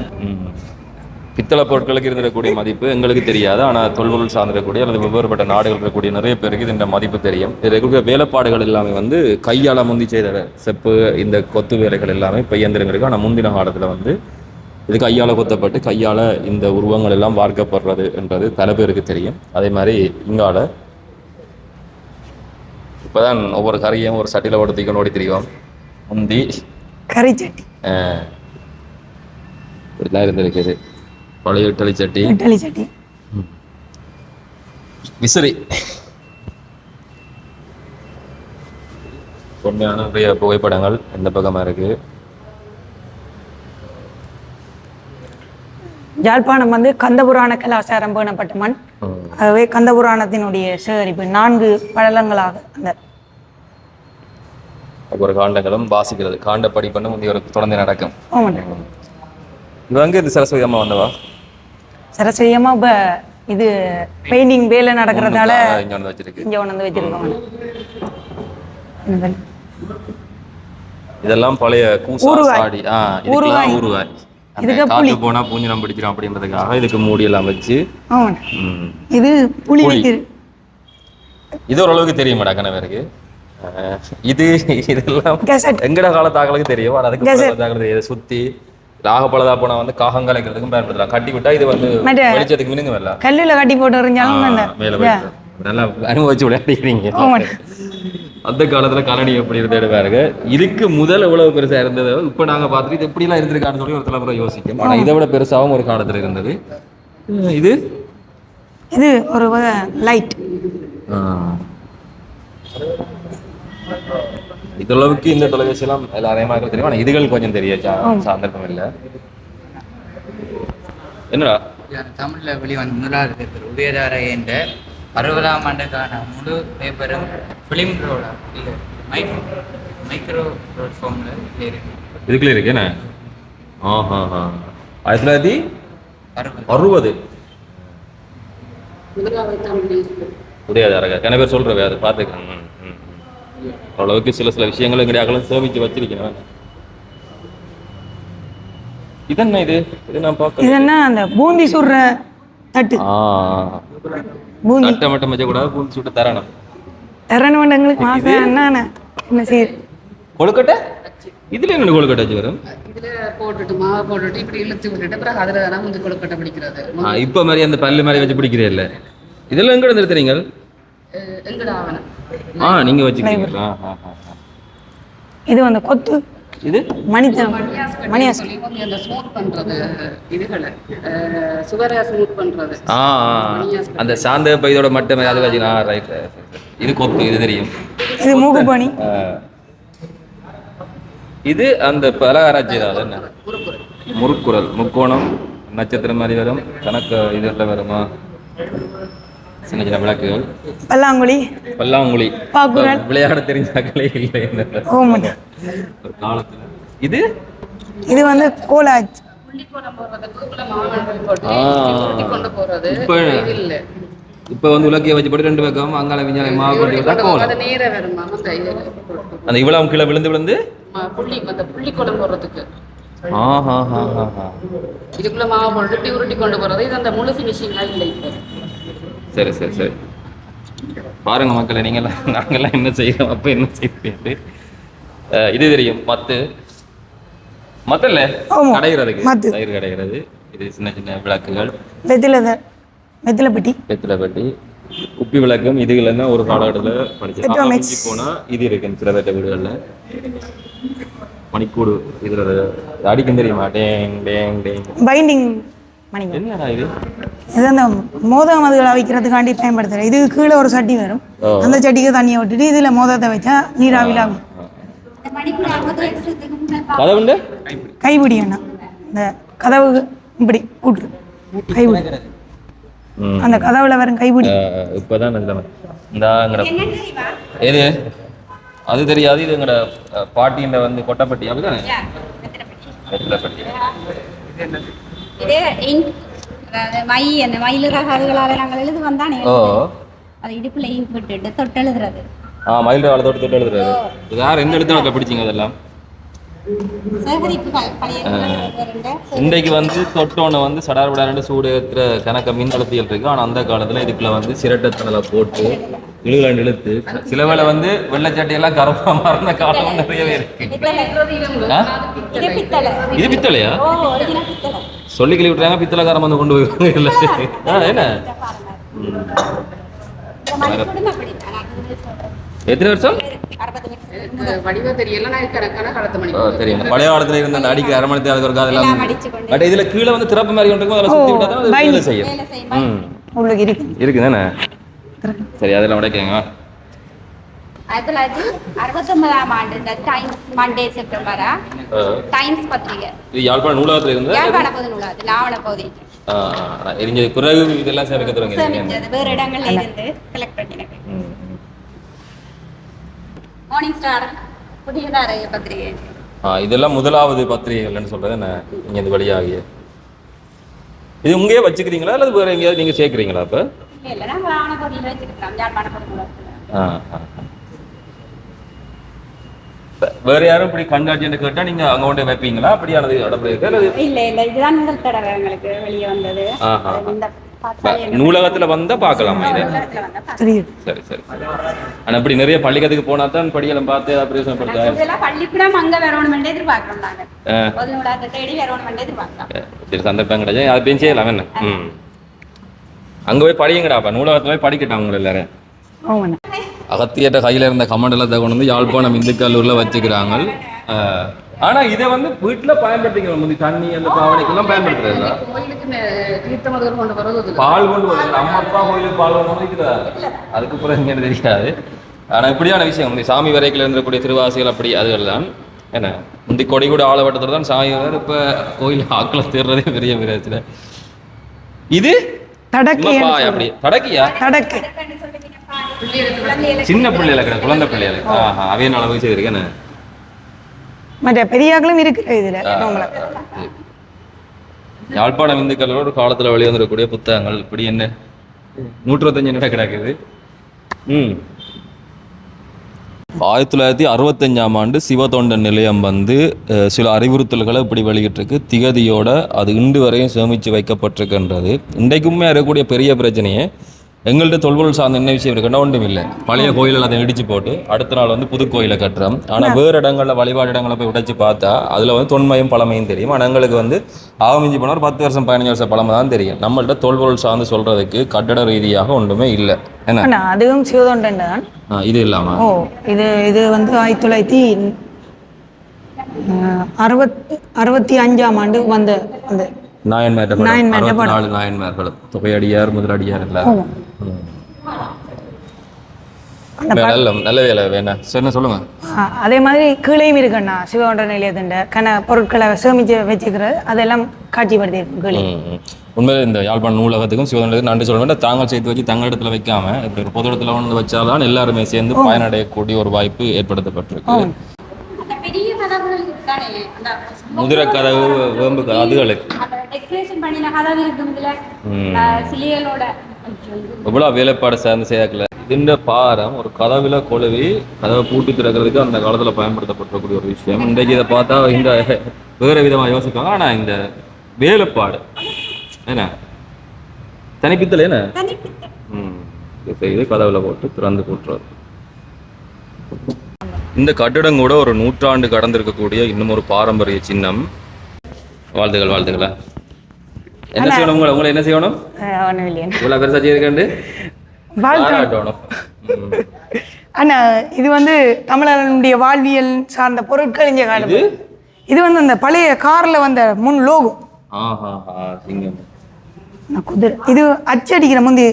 பித்தளை பொருட்களுக்கு இருந்திருக்கக்கூடிய மதிப்பு எங்களுக்கு தெரியாது. ஆனால் தொல்பொருள் சார்ந்திருக்கக்கூடிய அல்லது வெவ்வேறுபட்ட நாடுகள் இருக்கக்கூடிய நிறைய பேருக்கு இந்த மதிப்பு தெரியும். இதில் இருக்கக்கூடிய வேலைப்பாடுகள் எல்லாமே வந்து கையால் முந்தி செய்த செப்பு, இந்த கொத்து வேலைகள் எல்லாமே இப்போ இயந்திரங்கள் இருக்குது. ஆனால் முந்தின காலத்தில் வந்து இது கையால் கொத்தப்பட்டு கையால் இந்த உருவங்கள் எல்லாம் வார்க்கப்படுறது என்றது பல பேருக்கு தெரியும். அதே மாதிரி இங்கால இப்போதான் ஒவ்வொரு கறியும் ஒரு சட்டியில் ஓட தூக்கி ஓடி தெரியும். முந்தி கறி சட்டி இப்படிலாம் இருந்திருக்குது. பழைய இட்டலி சட்டி, விசிறி, உண்மையான நிறைய புகைப்படங்கள் இந்த பக்கமாக இருக்கு. யாழ்ப்பாணம் வந்து கந்தபுராண கலாச்சாரம் பேணப்பட்ட மண். ஆகவே கந்தபுராணத்தினுடைய சேகரிப்பு 4 படலங்களாக அந்த ஒவ்வொரு காண்டங்களும் வாசிக்கிறது. காண்ட படிப்புன்னு முந்தைய ஒரு தொடர்ந்து நடக்கும். இது அங்கே இது சரஸ்வதி அம்மா வந்தவா? சரஸ்வதி அம்மா இப்போ இது பெயிண்டிங் வேலை நடக்கிறதால இங்கே வந்து வச்சிருக்கோம். இதெல்லாம் பழைய கூசாடி. இதுக்கெல்லாம் ஊறுகாய். காத்து போனா பூஞ்சனம் பிடிச்சிடும் அப்படின்றதுக்காக இதுக்கு மூடி எல்லாம் வச்சு. இது புளி வைக்கிறது. இது ஓரளவுக்கு தெரியுமாடா கணவருக்கு? இதெல்லாம் எங்கட காலத்தாக்களுக்கு தெரியும். அதுக்கு சுத்தி ராகப்பழதா போனா வந்து காகம் கலைக்கிறதுக்கும் பயன்படுத்தலாம். கட்டி விட்டா இது வந்து வெளிச்சத்துக்கு மினுங்க வரல, கல்லுல கட்டி போட்டு எறிஞ்சாலும் நல்லா அனுபவிச்சு விளையாடிக்கிறீங்க. அந்த காலத்துல கலனி எப்படி இருந்தது பாருங்க. இதுக்கு முதல் எவ்வளவு பெருசா இருந்தது இப்ப நாங்க பார்த்துட்டு இது எப்படி எல்லாம் இருந்திருக்கான்னு சொல்லி ஒரு தலைமுறை யோசிக்கும். ஆனா இதை விட பெருசாகவும் ஒரு காலத்துல இருந்தது. இது இது ஒரு லைட். இதளவுக்கு இந்த தொலைபேசி எல்லாம் எல்லாரையும் தெரியும். ஆனால் இதுகள் கொஞ்சம் தெரிய சந்தர்ப்பம் இல்லை. என்னடா தமிழ்ல வெளிவந்த முதலாவது பேப்பர் உதயதார என்ற 60ஆம் ஆண்டுக்கான முழு பேப்பரும் ஃபிலிம் ரோலா இல்லை மைக்ரோ ரோட் ஃபார்ம்ல இருக்கு. இதுக்குள்ள இருக்கு என்ன? 1960 உதயதாரக கன பேர் சொல்றவே அதை பார்த்துக்கிறேன். அவ்வளவுக்கு சில விஷயங்கள் எங்கடையாக்களும் சேமிச்சு வச்சிருக்கேன். இது என்ன? இது நான் பார்க்க இது என்ன? அந்த பூந்தி சுடுற தட்டு. பூந்தி தட்டை மட்டும் வச்ச கூடாது, பூந்தி சுட்டு தரணும். எங்களுக்கு மாசம் என்ன செய்யுது? கொழுக்கட்டை இதுல என்ன கொழுக்கட்டை வச்சு வரும்? இதுல போட்டுட்டு மாவை போட்டுட்டு இப்படி இழுத்து விட்டுட்டு அப்புறம் அதுல தானே முந்தி கொழுக்கட்டை பிடிக்கிறது. இப்போ மாதிரி அந்த பல்லு மாதிரி வச்சு பிடிக்கிறே இல்லை. இதெல்லாம் எங்கே நிறுத்துறீங்க? எங்கட ஆவணம். நீங்கள் வச்சுக்கிறீங்களா? இது வந்து கொத்து, இது மணியாஸ் சொல்லி அந்த ஸ்மூத் பண்றது இதுகளை சுகரை ஸ்மூத் பண்றது. அந்த சாந்த இதோட மட்டும் அது வச்சு ரைட். இது கொத்து, இது தெரியும். இது மூக்குப்பணி. இது அந்த பலகாராட்சி தான் என்ன? முறுக்குறல், முக்கோணம் நட்சத்திரம் மாதிரி வரும். கணக்கு இதில் வருமா? சின்ன சின்ன விளக்குகள். பல்லாங்குழி விளையாட தெரிஞ்சாக்களே இல்லை ஒரு காலத்துல. இது வந்து கோலாஜ். இப்ப வந்து உலக்கைய வச்சு போட்டு 2 பக்கம் அங்கால விஞ்ஞான மாவு கொண்டு அந்த இவ்வளவு கீழே விழுந்து புள்ளி குழம்பு போடுறதுக்கு இதுக்குள்ள மாவு போட்டு உருட்டி கொண்டு போறது. இது அந்த முழு ஃபினிஷிங்கா இல்லை இப்போ. சரி சரி சரி, பாருங்க மக்களை, நீங்களாம் நாங்கள்லாம் என்ன செய்யறோம், அப்போ என்ன செய்யறது. இது தெரியும், மத்தல்ல கடைகிறதுக்கு தயிர் கடைகிறது. இது சின்ன சின்ன விளக்குகள், வெத்திலை பெட்டி, உப்பி விளக்கம். இதுல தான் ஒரு காலகட்டத்தில் படிச்சு போனா இது இருக்கு சில பேட்ட வீடுகளில். மணிக்கூடு இதுல அடிக்கும் தெரியுமா? டேங் டேங் டேங் பைண்டிங். என்னடா இது? இது அந்த மோதகம் அதுகளை வைக்கிறதுக்காண்டி பயன்படுத்துறேன். இது கீழே ஒரு சட்டி வரும், அந்த சட்டிக்கு தண்ணியை விட்டுட்டு இதுல மோதத்தை வச்சா நீராவில ஆகும். கதவுண்டு கைப்பிடி அண்ணா, இந்த கதவு இப்படி கூட்டு கைப்பிடி, அந்த கதவுல வரும் கைப்பிடி. இப்பதான் ஏது அது தெரியாது. இது எங்கட பாட்டியில வந்து கொட்டைப்பட்டி அப்படிதானே? வெத்திலைப்பட்டி. இது இங்க், அதாவது மை, அந்த மயில் ரகாதுகளால் நாங்கள் எழுது வந்தானே, அது இடுப்புல இங்க் விட்டுட்டு தொட்டு எழுதுறது. மயில் ரகால தொட்டு எழுதுறது. இது யார் எந்த எழுத்து பிடிச்சிங்க? அதெல்லாம் இன்றைக்கு வந்து தொட்டோன்னு வந்து சடார் விடாண்டு சூடு ஏற்றுற கணக்க மின்கலத்தியல் இருக்கு. ஆனால் அந்த காலத்தில் இதுக்குள்ள வந்து சிரட்டத்தனலை போட்டு இழுத்து சில வேளை வந்து வெள்ளச்சட்டையெல்லாம் கருப்பா மாறின காலம் நிறையவே இருக்கு. இது பித்தளையா? சொல்லி கிளி விட்டுறாங்க, பித்தளைக்காரம் வந்து கொண்டு போயிருக்காங்க. என்ன எத்தனை வருஷம் தெரியும்? பழைய காலத்துல இருந்த அந்த அடிக்கிற அரை மணி தேவை இருக்கா அதெல்லாம். பட் இதுல கீழே வந்து திறப்பு மாதிரி கொண்டு அதை சுத்தி விட்டா தான் வேலை செய்யும். இருக்கு தானே? சரி, அதெல்லாம் உடைக்கங்க. 1969ஆம் ஆண்டு இந்த டைம்ஸ் மண்டே செப்டம்பரா டைம்ஸ் பத்திரிகை. இது யாழ்ப்பாண நூலகத்துல இருந்து யாழ்ப்பாண பொது நூலகத்தில் லாவண பகுதி எரிஞ்ச குறைவு இதெல்லாம் சேர்க்க தொடங்க வேறு இடங்கள்ல இருந்து கலெக்ட் பண்ணினேன். மார்னிங் ஸ்டார் புதியதாரைய பத்திரிகை. இதெல்லாம் முதலாவது பத்திரிகைகள்னு சொல்றது என்ன? நீங்க இந்த வழியாகிய இது உங்கேயே வச்சுக்கிறீங்களா அல்லது வேற எங்கேயாவது நீங்க சேர்க்குறீங்களா? அப்ப இல்ல, நாங்க லாவண பகுதியில் வச்சுக்கிறோம், யாழ்ப்பாண பொது நூலகத்தில். வேற யாரும் இப்படி கண்காட்சி கேட்டா நீங்க அங்க கொண்டு வைப்பீங்களா? அப்படியானது இல்ல இல்ல, இதுதான் முதல் தடவை எங்களுக்கு வெளியே வந்தது. நூலகத்துல வந்தா பாக்கலாமா இது? சரி சரி. ஆனா இப்படி நிறைய பள்ளிக்கத்துக்கு போனா தான் படியெல்லாம் பார்த்து பள்ளிக்கூடம் அங்க வரணும் எதிர்பார்க்கிறோம். நாங்க பொது நூலகத்தை தேடி வரணும் எதிர்பார்க்கிறோம். சரி, சந்தர்ப்பம் கிடையாது, அது பேன் செய்யலாம். என்ன அங்க போய் படியுங்கடாப்பா, நூலகத்துல போய் படிக்கட்டும் அவங்க எல்லாரும். அகத்தியட்ட கையில இருந்த கமெண்டெல்லாம் கொண்டு வந்து யாழ்ப்பாணம் இந்து கல்லூரில் வச்சுக்கிறாங்க. ஆனா இதை வந்து வீட்டுல பயன்படுத்திக்கிறோம். முந்தி தண்ணி அந்த பாவனைக்கெல்லாம் பயன்படுத்துறது பால் கொண்டு வருது. அம்மா அப்பா கோயிலுக்கு பால் கொண்டு வந்துக்கிறாரு, அதுக்கு அப்புறம் எங்கன்னு தெரியாது. ஆனா இப்படியான விஷயம் முந்தி சாமி வரைக்கில் இருந்தக்கூடிய திருவாசிகள் அப்படி அதுதான். என்ன முந்தி கொடி கூட ஆளவட்டத்தோடு தான் சாமி வர. இப்ப கோயில் ஆக்களை தேடுறதே பெரிய பிரச்சனை. இது அப்படி தடக்கியா? சின்ன பிள்ளைகளுக்கு, குழந்தை பிள்ளைகளுக்கு அவைய அளவு செய்திருக்கேன். மற்ற பெரியாக்களும் இருக்கு இதுல. யாழ்ப்பாணம் இந்துக்களோட ஒரு காலத்துல வெளிவந்திருக்கக்கூடிய புத்தகங்கள் இப்படி என்ன 125 நிமிடம் கிடக்குது. 1965ஆம் ஆண்டு சிவத்தொண்டன் நிலையம் வந்து சில அறிவுறுத்தல்களை இப்படி வெளியிட்டிருக்கு. திகதியோட அது இன்று வரையும் சேமித்து வைக்கப்பட்டிருக்கின்றது. இன்றைக்குமே இருக்கக்கூடிய பெரிய பிரச்சனையே எங்கள்கிட்ட தொல்பொருள் சார்ந்த என்ன விஷயம் இருக்குன்னா ஒன்றும் இல்லை. பழைய கோயிலில் அதை இடிச்சு போட்டு அடுத்த நாள் வந்து புது கோயிலை கட்டுறோம். ஆனால் வேறு இடங்களில் வழிபாடு இடங்களை போய் உடைச்சு பார்த்தா அதில் வந்து தொன்மையும் பழமையும் தெரியும். ஆனால் எங்களுக்கு வந்து ஆவமிஞ்சி போனால் ஒரு 10 வருஷம் 15 வருஷம் பழமை தான் தெரியும். நம்மள்ட்ட தொல்பொருள் சார்ந்து சொல்கிறதுக்கு கட்டட ரீதியாக ஒன்றுமே இல்லை. என்ன அதுவும் சிவதொண்டன் தான். இது இல்லாமல் இது வந்து 1965ஆம் ஆண்டு வந்த அந்த நாயன்மார்கள் தொகையடியார் முதலடியார் எல்லாரும். நல்ல வேலை வேணா சொன்ன சொல்லுங்க. அதே மாதிரி கீழையும் இருக்குண்ணா சிவகொண்ட நிலையத்தின் பொருட்களை சேமிச்சு வச்சுக்கிறது அதெல்லாம் காட்சிப்படுத்தி இருக்கு. உண்மையில இந்த யாழ்ப்பாண நூலகத்துக்கும் சிவகொண்ட நன்றி சொல்ல வேண்டாம். தாங்கள் சேர்த்து வச்சு தங்க இடத்துல வைக்காம இப்படி ஒரு பொது இடத்துல வந்து வச்சால்தான் எல்லாருமே சேர்ந்து பயனடையக்கூடிய ஒரு வாய்ப்பு ஏற்படுத்தப்பட்டிருக்கு. முதிரை கதவு வேம்பு அதுகளுக்கு எவ்வளோ வேலைப்பாடு சார்ந்து செய்யல. இந்த பாரம் ஒரு கதவுல கொழுவி கதவை பூட்டி திறக்கிறதுக்கு அந்த காலத்தில் பயன்படுத்தப்படக்கூடிய ஒரு விஷயம். இன்றைக்கு இதை பார்த்தா இந்த வேறு விதமாக யோசிப்பாங்க. ஆனால் இந்த வேலைப்பாடு என்ன தனிப்பித்தல் என்ன செய்து கதவுல போட்டு திறந்து போட்டுறாரு. இந்த கட்டிடம் கூட ஒரு 100 ஆண்டு கடந்திருக்கக்கூடிய இன்னும் ஒரு பாரம்பரிய சின்னம். வாழ்த்துக்களா. என்ன செய்யணும் உங்களை என்ன செய்யணும்? இவ்வளவு பெருசா செய்யிருக்கேன் அண்ணா. இது வந்து தமிழர்களுடைய வாழ்வியல் சார்ந்த பொருட்கள் இங்கே காணுது. இது வந்து அந்த பழைய கார்ல வந்த முன் லோகோ குதிரை. இது அச்சடிக்கிற முந்தி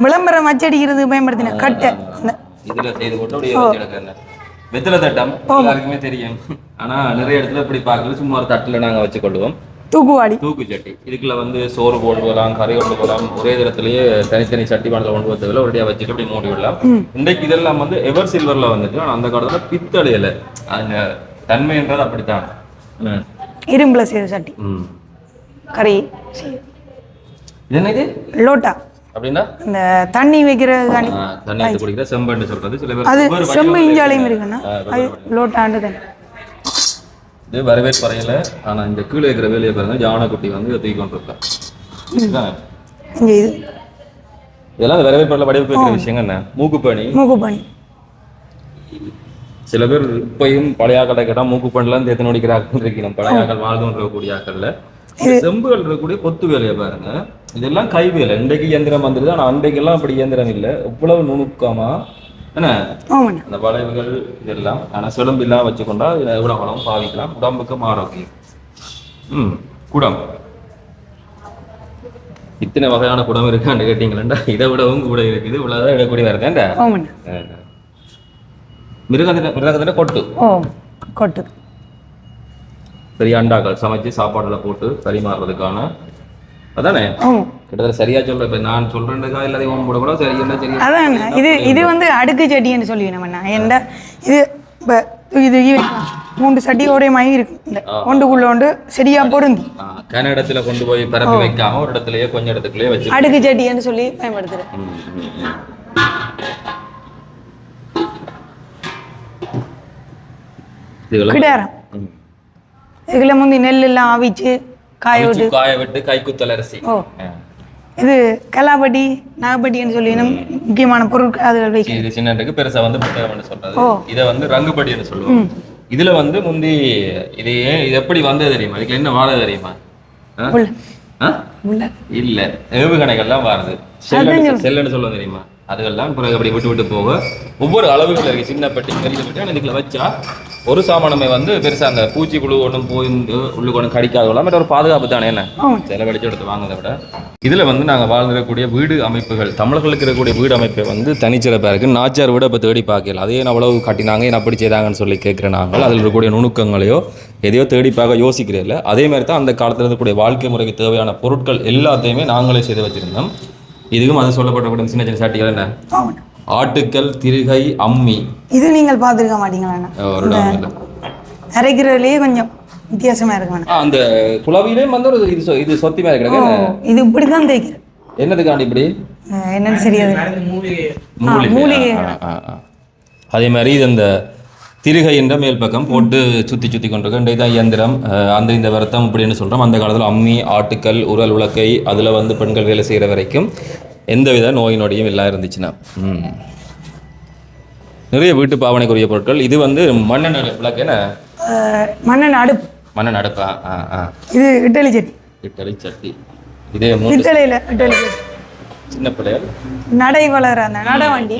விளம்பரம் அச்சடிக்கிறது பயன்படுத்தின கட்டை. இதுல செய்து போட்டு வெத்தலை தட்டம் எல்லாருக்குமே தெரியும். ஆனா நிறைய இடத்துல இப்படி பார்க்கல. சும்மா ஒரு தட்டுல நாங்க வச்சு கொள்ளுவோம். தூக்கு சட்டி இதுக்குள்ள வந்து சோறு கொண்டு போகலாம், கறி கொண்டு போகலாம். ஒரே இடத்துலயே தனித்தனி சட்டி பானத்தில் கொண்டு போகிறதுல ஒரேடியா வச்சுட்டு அப்படி மூடி விடலாம். இன்றைக்கு இதெல்லாம் வந்து எவர் சில்வர்ல வந்துட்டு. ஆனால் அந்த காலத்துல பித்தளையில அந்த தன்மைன்றது அப்படித்தான். இரும்புல செய்த சட்டி கறி. என்ன இது லோட்டா அப்படின்னா இந்த தண்ணி வைக்கிறது தண்ணி குடிக்கிற செம்பு சொல்றது. சில பேர் அது செம்பு இஞ்சாலையும் இருக்குன்னா அது லோட்டாண்டு தண்ணி. இது வரவேற்பறையில. ஆனா இந்த கீழே இருக்கிற வேலையை பாருங்க. ஜானக்குட்டி வந்து தூக்கி கொண்டிருக்கேன். இதெல்லாம் வரவேற்பறையில வடிவமைப்பு வைக்கிற விஷயங்க. என்ன மூக்குப்பணி. சில பேர் இப்பயும் பழையாக்களை கேட்டா மூக்குப்பணிலாம் தேத்து நோடிக்கிறார்கள் இருக்கணும். பழையாக்கள் வாழ்ந்து இருக்கக்கூடிய ஆக்கள்ல செம்புகள் இருக்கக்கூடிய கொத்து வேலையை பாருங்க. இதெல்லாம் கை வேலை. இன்றைக்கு இயந்திரம் வந்துருது. ஆனா அன்றைக்கெல்லாம் அப்படி இயந்திரம் இல்லை. எவ்வளவு நுணுக்கமா என்ன அந்த வளைவுகள் இதெல்லாம். ஆனா செலும்பில்லாம் வச்சுக்கொண்டா எவ்வளவு வளம் பாவிக்கலாம். உடம்புக்கு ஆரோக்கியம். குடம் இத்தனை வகையான குடம் இருக்கான்னு கேட்டீங்களா? இதை விடவும் கூட இருக்குது. இவ்வளவுதான் இடக்கூடிய இருக்கேன். மிருகத்தின கொட்டு பெரிய அண்டாக்கள் சமைச்சு சாப்பாடுல போட்டு பரிமாறுறதுக்கான அதானே கிட்டத்தட்ட சரியா சொல்ற. இப்ப நான் சொல்றேன்டா எல்லாத்தையும் போட கூட சரி என்ன சரி. அதான் இது வந்து அடுக்கு சட்டின்னு சொல்லி நம்ம என்ன இது 3 சட்டி ஒரே மாதிரி இருக்கு. இந்த ஒன்றுக்குள்ள ஒன்று சரியா பொருந்தி கன்னடத்துல கொண்டு போய் பரப்பி வைக்காம ஒரு இடத்துலயே கொஞ்சம் இடத்துக்குள்ளேயே வச்சு அடுக்கு சட்டின்னு சொல்லி பயன்படுத்துறேன். கிடாரம் இதுல முந்தி நெல் எல்லாம் அவிச்சு காய விட்டு கைக்குத்தல் அரிசி. இது கலாபடி நாகப்பட்டின்னு சொல்லி முக்கியமான பொருட்கள் அதுகள் வைக்க. இது சின்னதுக்கு பெருசா வந்து புத்தகம்னு சொல்றது. இதை வந்து ரங்குபடின்னு சொல்லுவோம். இதுல வந்து முந்தி இது எப்படி வந்தது தெரியுமா? இதுக்கு என்ன வாழ தெரியுமா? இல்ல ஏவுகணைகள்லாம் வாருது. செல்லுன்னு சொல்லுவோம் தெரியுமா? அதுகெல்லாம் பிறகு அப்படி விட்டு போக ஒவ்வொரு அளவுகள் இருக்கு. சின்ன பெட்டி பெரிய பெட்டி இதுக்குள்ள வச்சா ஒரு சாமானமே வந்து பெருசா அந்த பூச்சி குழு ஒன்றும் போய் உள்ளுக்கு ஒன்றும் கடிக்காதலாம். ஒரு பாதுகாப்பு தானே. என்ன செலவழிச்சு எடுத்து வாங்குறதை விட இதுல வந்து நாங்கள் வாழ்ந்துடக்கூடிய வீடு அமைப்புகள் தமிழர்களுக்கு இருக்கக்கூடிய வீடு அமைப்பை வந்து தனிச்சிறப்பாக இருக்கு. நாச்சார் விட இப்போ தேடி பார்க்கல. அதே அவ்வளவு கட்டினாங்க என்ன அப்படி செய்தாங்கன்னு சொல்லி கேட்குறேன். நாங்கள் அதில் இருக்கக்கூடிய நுணுக்கங்களையோ எதையோ தேடி பார்க்க யோசிக்கிறதில்ல. அதே மாதிரி தான் அந்த காலத்தில் இருக்கக்கூடிய வாழ்க்கை முறைக்கு தேவையான பொருட்கள் எல்லாத்தையுமே நாங்களே செய்து வச்சிருந்தோம். இதுவும் அது சொல்லப்பட்ட சின்ன சின்ன சாட்டிகள் என்ன ஆட்டுக்கல், திருகை, அம்மி. இது நீங்கள் பார்த்துருக்க மாட்டீங்களா? அரைக்கிறதுலேயே கொஞ்சம் வித்தியாசமா இருக்கு. அந்த குழவிலே வந்து ஒரு இது சொத்தி மாதிரி கிடக்கு. இது இப்படிதான் தேய்க்கிறேன். என்னதுக்காண்டி இப்படி என்னன்னு தெரியாது. மூலிகை. அதே மாதிரி இது அந்த திருகை என்ற மேல் பக்கம் போட்டு சுற்றி சுற்றி கொண்டிருக்க இதான் இயந்திரம். அந்த இந்த வருத்தம் இப்படின்னு சொல்கிறோம். அந்த காலத்தில் அம்மி, ஆட்டுக்கல், உரல், உலக்கை அதில் வந்து பெண்கள் வேலை செய்கிற வரைக்கும் எந்தவித நோய் நொடியும் எல்லாம் இருந்துச்சுன்னா. நிறைய வீட்டு பாவனைக்குரிய பொருட்கள். இது வந்து மண்ணெண்ணெய் விளக்கு. என்ன மண்ணெண்ணெய் அடுப்பு. மண்ணெண்ணெய் அடுப்பா? இது இட்டலி சட்டி. இட்டலி சட்டி. இதே இட்டலியில் இட்டலி சட்டி. சின்ன பிள்ளைகள் நடை வளர அந்த நடை வண்டி.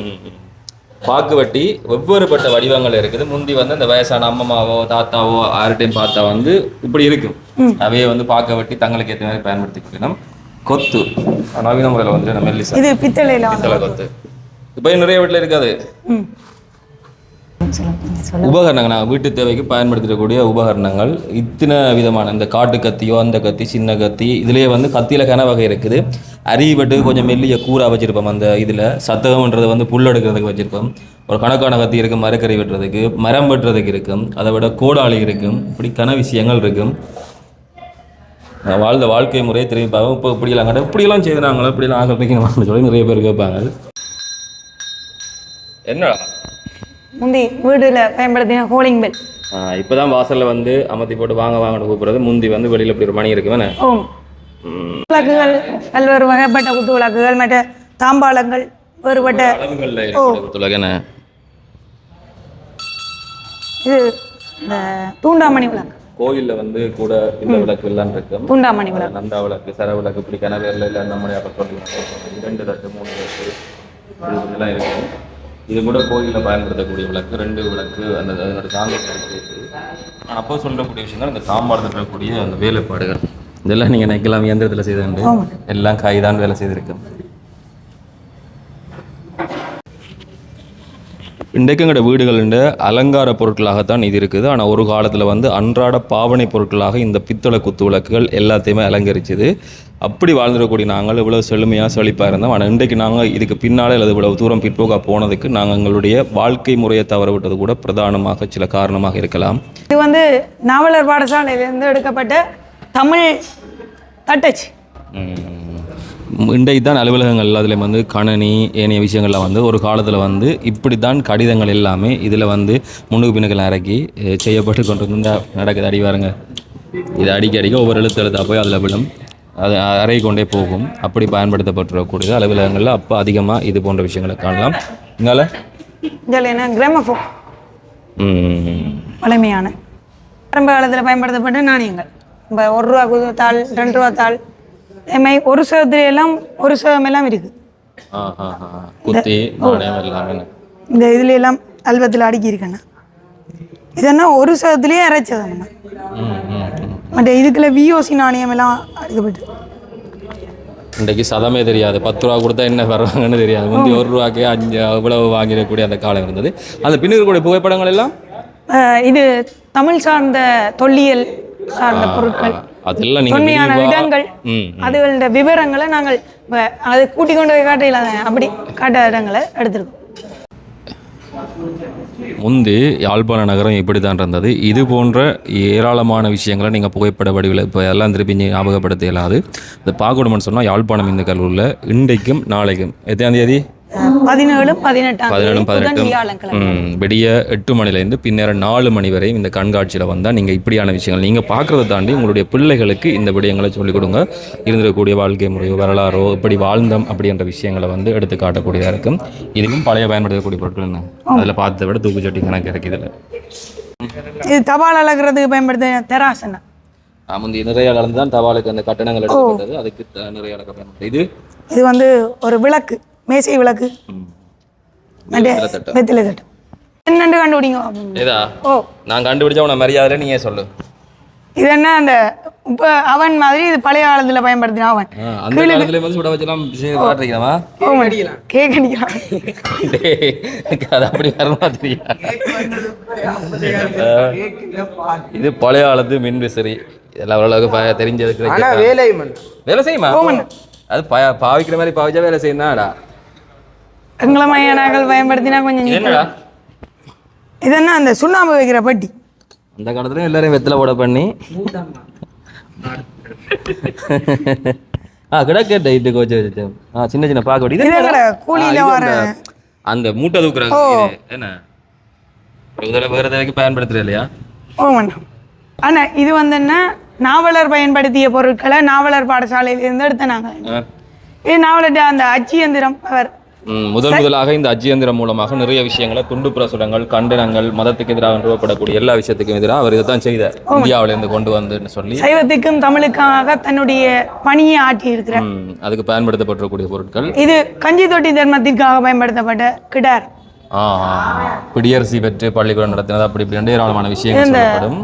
பாக்கு வட்டி ஒவ்வொருபட்ட வடிவங்கள் இருக்குது. முந்தி வந்து அந்த வயசான அம்மாவோ தாத்தாவோ யார்கிட்டையும் பார்த்தா வந்து இப்படி இருக்கும். அவையே வந்து பாக்க வட்டி தங்களுக்கு ஏற்ற மாதிரி பயன்படுத்திக்கணும். கொத்து நவீன முறையில் வந்து நம்ம இது பித்தளையில் பித்தளை கொத்து. இப்போ நிறைய வீட்டில் இருக்காது. உபகரணங்கள் நாங்கள் வீட்டு தேவைக்கு பயன்படுத்தக்கூடிய உபகரணங்கள் இத்தனை விதமான இந்த காட்டு கத்தியோ அந்த கத்தி சின்ன கத்தி இதுலேயே வந்து கத்தியில் கன வகை இருக்குது. அரிபட்டு கொஞ்சம் மெல்லிய கூறாக வச்சுருப்போம். அந்த இதில் சத்தகம்ன்றது வந்து புல் எடுக்கிறதுக்கு வச்சுருப்போம். ஒரு கணக்கான கத்தி இருக்கும் மரக்கறி வெட்டுறதுக்கு, மரம் வெட்டுறதுக்கு இருக்கும். அதை விட கோடாளி இருக்கும். இப்படி கன விஷயங்கள் இருக்கும். வாழ்ந்த வாழ்க்கை முறையை திரும்பி பார்ப்போம். இப்போ இப்படியெல்லாம் கடை இப்படியெல்லாம் செய்கிறாங்களோ இப்படியெல்லாம் ஆக்கிரமிக்கணும்னு சொல்லி நிறைய பேர் கேட்பாங்க. என்னடா முந்தி வீடுல பயன்படுத்தின ஹோலிங் பெல். இப்போதான் வாசலில் வந்து அமர்த்தி போட்டு வாங்க வாங்கன்னு கூப்பிடுறது. முந்தி வந்து வெளியில் இப்படி ஒரு மணி இருக்கு வேணே. விளக்குகள் பல்வேறு வகைப்பட்ட குத்து விளக்குகள் மற்ற தாம்பாளங்கள் வேறுபட்ட என்ன இது இந்த தூண்டாமணி விளக்கு. கோயிலில் வந்து கூட இந்த விளக்கு எல்லாம் இருக்கு. தூண்டாமணி விளக்கு, நந்தா விளக்கு, சர விளக்கு, இப்படி கனவேரில் இல்லை நம்முடைய சொல்லி 2 தட்டு 3 தட்டு இதெல்லாம் இருக்கு. இது கூட கோயிலில் பயன்படுத்தக்கூடிய விளக்கு. 2 விளக்கு அந்த அதனோட சாந்தத்தை இருக்குது. ஆனால் அப்போ சொல்லக்கூடிய விஷயம் தான் இந்த தாம்பாளத்தில் இருக்கக்கூடிய அந்த வேலைப்பாடுகள். இதெல்லாம் நீங்கள் நினைக்கலாம் இயந்திரத்தில் செய்துண்டு எல்லாம் கைதான் வேலை செய்திருக்கு. இன்றைக்கு எங்களோட வீடுகளில் அலங்கார பொருட்களாகத்தான் இது இருக்குது. ஆனால் ஒரு காலத்தில் வந்து அன்றாட பாவனை பொருட்களாக இந்த பித்தளை குத்து விளக்குகள் எல்லாத்தையுமே அலங்கரிச்சுது. அப்படி வாழ்ந்துடக்கூடிய நாங்கள் இவ்வளோ செழுமையாக செழிப்பாக இருந்தோம். ஆனால் இன்றைக்கு நாங்கள் இதுக்கு பின்னாலே அல்லது இவ்வளவு தூரம் பிற்போக்காக போனதுக்கு நாங்கள் எங்களுடைய வாழ்க்கை முறையை தவற விட்டது கூட பிரதானமாக சில காரணமாக இருக்கலாம். இது வந்து நாவலர் பாடசாலையிலிருந்து எடுக்கப்பட்ட தமிழ் தட்டச்சு. இன்றைக்கு தான் அலுவலகங்கள் அதில் வந்து கணனி ஏனைய விஷயங்கள்லாம் வந்து ஒரு காலத்தில் வந்து இப்படி தான் கடிதங்கள் எல்லாமே இதில் வந்து முன்னுக்கு பின்னுக்கெல்லாம் இறக்கி செய்யப்பட்டு கொண்டு வந்து நடக்குது. அடி வாருங்க, இது அடிக்க ஒவ்வொரு எழுத்தாக போய் அதில் விழும், அது அறை கொண்டே போகும். அப்படி பயன்படுத்தப்பட்டிருக்கக்கூடிய அலுவலகங்களில் அப்போ அதிகமாக இது போன்ற விஷயங்களை காணலாம். இங்கே கிராமஃபோன் பழமையான ஆரம்ப காலத்தில் பயன்படுத்தப்பட்ட நாணயங்கள். இப்போ 1 ரூபா தாள் 2 ரூபா தாள் இதுமாதிரி ஒரு சதத்துலாம் ஒரு சதமெல்லாம் இருக்குது. இந்த இதுல எல்லாம் அல்வத்தில் அடுக்கி இருக்கேண்ணா. இதெல்லாம் ஒரு சதத்துலேயே அரைச்சதுண்ணா. மற்ற இதுக்குள்ள விஓசி நாணயம் எல்லாம் அடுக்கப்பட்டு இன்றைக்கு சதமே தெரியாது. 10 ரூபா கொடுத்தா என்ன வருவாங்கன்னு தெரியாது. முந்தி 1 ரூபாய்க்கு 5 அவ்வளவு வாங்கிடக்கூடிய அந்த காலம் இருந்தது. அந்த பின்னிருக்கூடிய புகைப்படங்கள் எல்லாம் இது தமிழ் சார்ந்த தொல்லியல் சார்ந்த பொருட்கள், அதெல்லாம் தொன்மையான இடங்கள், அதுகளோட விவரங்களை நாங்கள் அதை கூட்டிக் கொண்டு போய் காட்ட இல்லாத அப்படி காட்ட இடங்களை எடுத்துருக்கோம். முந்தி யாழ்ப்பாண நகரம் இப்படி தான் இருந்தது. இது போன்ற ஏராளமான விஷயங்களை நீங்கள் புகைப்பட வடிவில் இப்போ எல்லாம் திருப்பி ஞாபகப்படுத்த இயலாது. இந்த பார்க்கணும்னு சொன்னால் யாழ்ப்பாணம் இந்த கல்லூரில் இன்றைக்கும் நாளைக்கும் எத்தனாம் தேதி 17, 18 விடிய 8 மணிலேருந்து பின்னர் 4 மணி வரை இந்த கண்காட்சியில் வந்தால் நீங்கள் இப்படியான விஷயங்கள் நீங்கள் பார்க்குறத தாண்டி உங்களுடைய பிள்ளைகளுக்கு இந்த விடயங்களை சொல்லிக் கொடுங்க. இருந்திருக்கக்கூடிய வாழ்க்கை முறையோ வரலாறோ இப்படி வாழ்ந்தோம் அப்படின்ற விஷயங்களை வந்து எடுத்து காட்டக்கூடியதாக இருக்கும். இதுக்கும் பழைய பயன்படுத்தக்கூடிய பொருட்கள் என்ன அதில் பார்த்ததை விட தூக்குச்சட்டி கணக்கு இருக்குது. இது தபால் அளக்கிறதுக்கு பயன்படுத்த தெராசனா முந்தைய நிறைய அளந்து தான் தபாலுக்கு அந்த கட்டணங்கள் எடுக்கப்பட்டது. அதுக்கு நிறைய அளக்க பயன்படுது. இது வந்து ஒரு விளக்கு, மேசை விளக்கு, வெத்திலை தட்டு. என்னண்டு கண்டுபிடிங்க. இதா நான் கண்டுபிடிச்சா உன மரியாதை நீங்க சொல்லு. இது என்ன அந்த இப்போ அவன் மாதிரி இது பழைய காலத்தில் பயன்படுத்தின அவன் அந்த காலத்துல வந்து சுட வச்சலாம் பாத்துக்கலாமா? கேக் அடிக்கலாம். அது அப்படி வரமா தெரியா? இது பழைய காலத்து மின் விசிறி. இதெல்லாம் ஓரளவுக்கு தெரிஞ்சதுக்கு வேலை செய்யுமா? அது பாவிக்கிற மாதிரி பாவிச்சா வேலை செய்யுதாடா. எங்களை மையனாக்கள் பயன்படுத்தினா கொஞ்சம் இது என்ன அந்த சுண்ணாம்பு வைக்கிற பட்டி. அந்த காலத்துல எல்லாரையும் வெத்தலை போட பண்ணி கிடக்க இட்டுக்கு வச்சு வச்சு சின்ன சின்ன பாக்க கூலியில அந்த மூட்டை தூக்குறாங்க. என்ன வேற தேவைக்கு பயன்படுத்துற இல்லையா? ஆனா இது வந்து என்ன நாவலர் பயன்படுத்திய பொருட்களை நாவலர் பாடசாலையில இருந்து எடுத்த நாங்க இது நாவலோட அந்த அச்சு எந்திரம் அவர் முதலாக இந்த அஜ்ஜியந்திரம் மூலமாக நிறைய விஷயங்களை துண்டு பிரசுரங்கள் கண்டனங்கள் மதத்துக்கு எதிராக நிறுவப்படக்கூடிய எல்லா விஷயத்துக்கும் எதிராக அவர் இதைத்தான் செய்தார் இந்தியாவிலிருந்து கொண்டு வந்துன்னு சொல்லி சைவத்துக்கும் தமிழுக்காக தன்னுடைய பணியை ஆற்றி இருக்கிறார். அதுக்கு பயன்படுத்தப்படக்கூடிய பொருட்கள் இது கஞ்சி தொட்டி தர்மத்திற்காக பயன்படுத்தப்பட்ட கிடார். பிடியரசி பெற்று பள்ளிக்கூடம் நடத்தினது அப்படி இப்படி ஏராளமான விஷயங்கள் சொல்லப்படும்.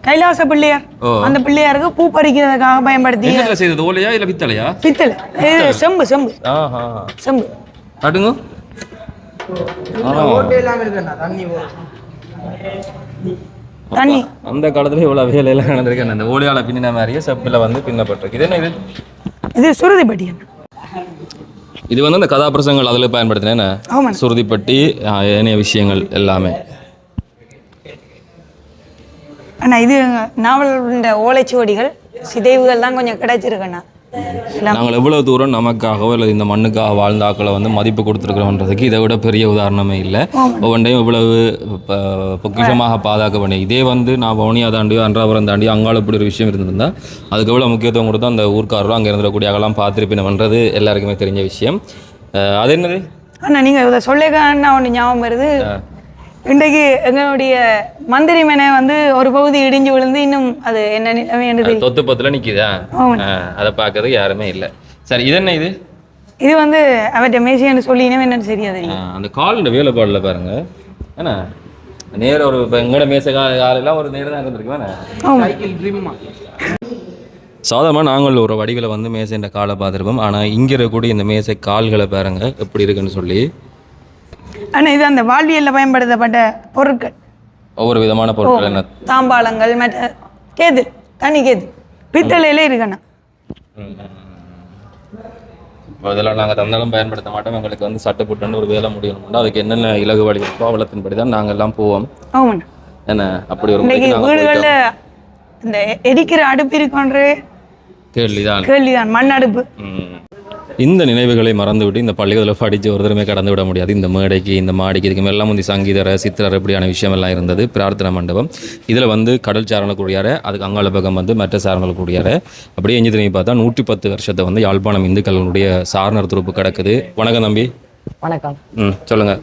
கைலாச பிள்ளையார் அந்த பிள்ளையாருக்கு பூ பறிக்கிறதுக்காக பயன்படுத்தி செய்தது ஓலையா இல்ல பித்தளையா? பித்தளை. செம்பு செம்பு செம்பு காட்டுங்க. தண்ணி அந்த காலத்துல இவ்வளவு வேலையெல்லாம் நடந்திருக்கு. அந்த ஓலையால பின்னின மாதிரியே செப்பில் வந்து பின்னப்பட்டிருக்கு. இது என்ன இது? இது சுருதிப்பட்டி. இது வந்து அந்த கதாபிரசங்கள் அதில் பயன்படுத்தினேன். சுருதிப்பட்டி ஏனைய விஷயங்கள் எல்லாமே. அண்ணா இது நாவல் ஓலைச்சுவடிகள் சிதைவுகள் தான் கொஞ்சம் கிடைச்சிருக்குண்ணா. நாங்கள் எவ்வளவு தூரம் நமக்காகவோ இல்லை இந்த மண்ணுக்காக வாழ்ந்த ஆக்களை வந்து மதிப்பு கொடுத்துருக்குறோன்றதுக்கு இதை விட பெரிய உதாரணமே இல்லை. ஒவ்வொன்றையும் இவ்வளவு பொக்கிஷமாக பாதுகாக்க பண்ணி இதே வந்து நான் வவுனியா தாண்டியோ அன்றாபுரம் தாண்டியோ அங்கால இப்படி ஒரு விஷயம் இருந்திருந்தா அதுக்கு எவ்வளோ முக்கியத்துவம் கொடுத்தோம் அந்த ஊர்க்காரரும் அங்கே இருந்துக்கூடிய அகலாம் பார்த்துருப்பினன்றது எல்லாருக்குமே தெரிஞ்ச விஷயம். அது என்னது அண்ணா நீங்கள் இதை சொல்லிக்கன்னா ஒன்று ஞாபகம் வருது. இன்றைக்கு எங்களுடைய மந்திரி மேனை வந்து ஒரு பகுதி இடிஞ்சு விழுந்து இன்னும் அது என்ன நிலைமை தொத்து பத்துல நிக்குதா? அதை பார்க்கறது யாருமே இல்லை. சரி இது என்ன? இது இது வந்து அவர்கிட்ட மேசியான்னு சொல்லி என்னன்னு தெரியாது. அந்த காலோட வேலைப்பாடுல பாருங்க ஏன்னா நேர ஒரு எங்களோட மேசை காலெல்லாம் ஒரு நேரம் தான் இருந்திருக்கு. சாதாரணமாக நாங்கள் ஒரு வடிவில் வந்து மேசைன்ற காலை பார்த்துருப்போம். ஆனால் இங்கே இருக்கக்கூடிய இந்த மேசை கால்களை பாருங்க எப்படி இருக்குன்னு சொல்லி. ஆனால் இது அந்த வாழ்வியலில் பயன்படுத்தப்பட்ட பொருட்கள் ஒவ்வொரு விதமான பொருட்கள் என்ன தாம்பாளங்கள் மற்ற கேது தனி கேது பித்தளையில இருக்குண்ணா. இப்போ இதெல்லாம் நாங்கள் தந்தாலும் பயன்படுத்த மாட்டோம். எங்களுக்கு வந்து சட்டப்புட்டுன்னு ஒரு வேலை முடியணும்னா அதுக்கு என்னென்ன இலகு வழி இருக்கோ அவலத்தின்படி தான் நாங்கள் எல்லாம் போவோம். என்ன அப்படி ஒரு வீடுகளில் இந்த எரிக்கிற அடுப்பு இருக்கின்ற கேள்விதான் மண் அடுப்பு. இந்த நினைவுகளை மறந்துவிட்டு இந்த பள்ளிகளில் படித்து ஒரு தடவை கடந்து விட முடியாது. இந்த மேடைக்கு இந்த மாடிக்கு இதுக்கு மேலாம் வந்து சங்கீதர சித்திரர் இப்படியான விஷயமெல்லாம் இருந்தது. பிரார்த்தனை மண்டபம் இதில் வந்து கடல் சாரணல் கூடியார அதுக்கு அங்காள பக்கம் வந்து மற்ற சாரணல் கூடியார அப்படியே எஞ்சி திரும்பி பார்த்தா 110 வருஷத்தை வந்து யாழ்ப்பாணம் இந்துக்களுடைய சாரணர் துருப்பு கிடக்குது. வணக்கம் தம்பி. வணக்கம். சொல்லுங்கள்.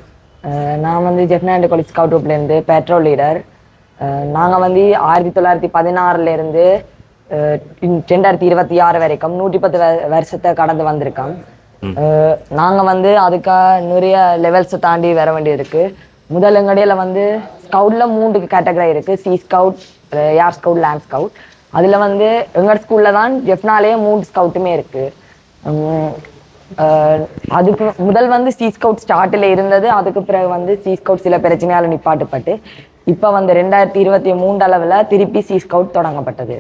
நான் வந்து ஜெஃப்னாண்ட் காலேஜ் ஸ்கவுட் குரூப்லேருந்து பெட்ரோல் லீடர். நாங்கள் வந்து 1916 2026 வரைக்கும் 110 வருஷத்தை கடந்து வந்திருக்கோம். நாங்கள் வந்து அதுக்காக நிறைய லெவல்ஸை தாண்டி வர வேண்டியிருக்கு. முதல் எங்கடையில் வந்து ஸ்கவுட்டில் 3 கேட்டகரி இருக்குது. சி ஸ்கவுட், ஏர் ஸ்கவுட், லேண்ட் ஸ்கவுட். அதில் வந்து எங்கள் ஸ்கூலில் தான் ஜெஃப்னாலே 3 ஸ்கவுட்டுமே இருக்குது. அதுக்கு முதல் வந்து சி ஸ்கவுட் ஸ்டார்ட்டில் இருந்தது. அதுக்கு பிறகு வந்து சி ஸ்கவுட் சில பிரச்சனையால் நிப்பாட்டுப்பட்டு இப்போ வந்து 2023 அளவில் திருப்பி சி ஸ்கவுட் தொடங்கப்பட்டது.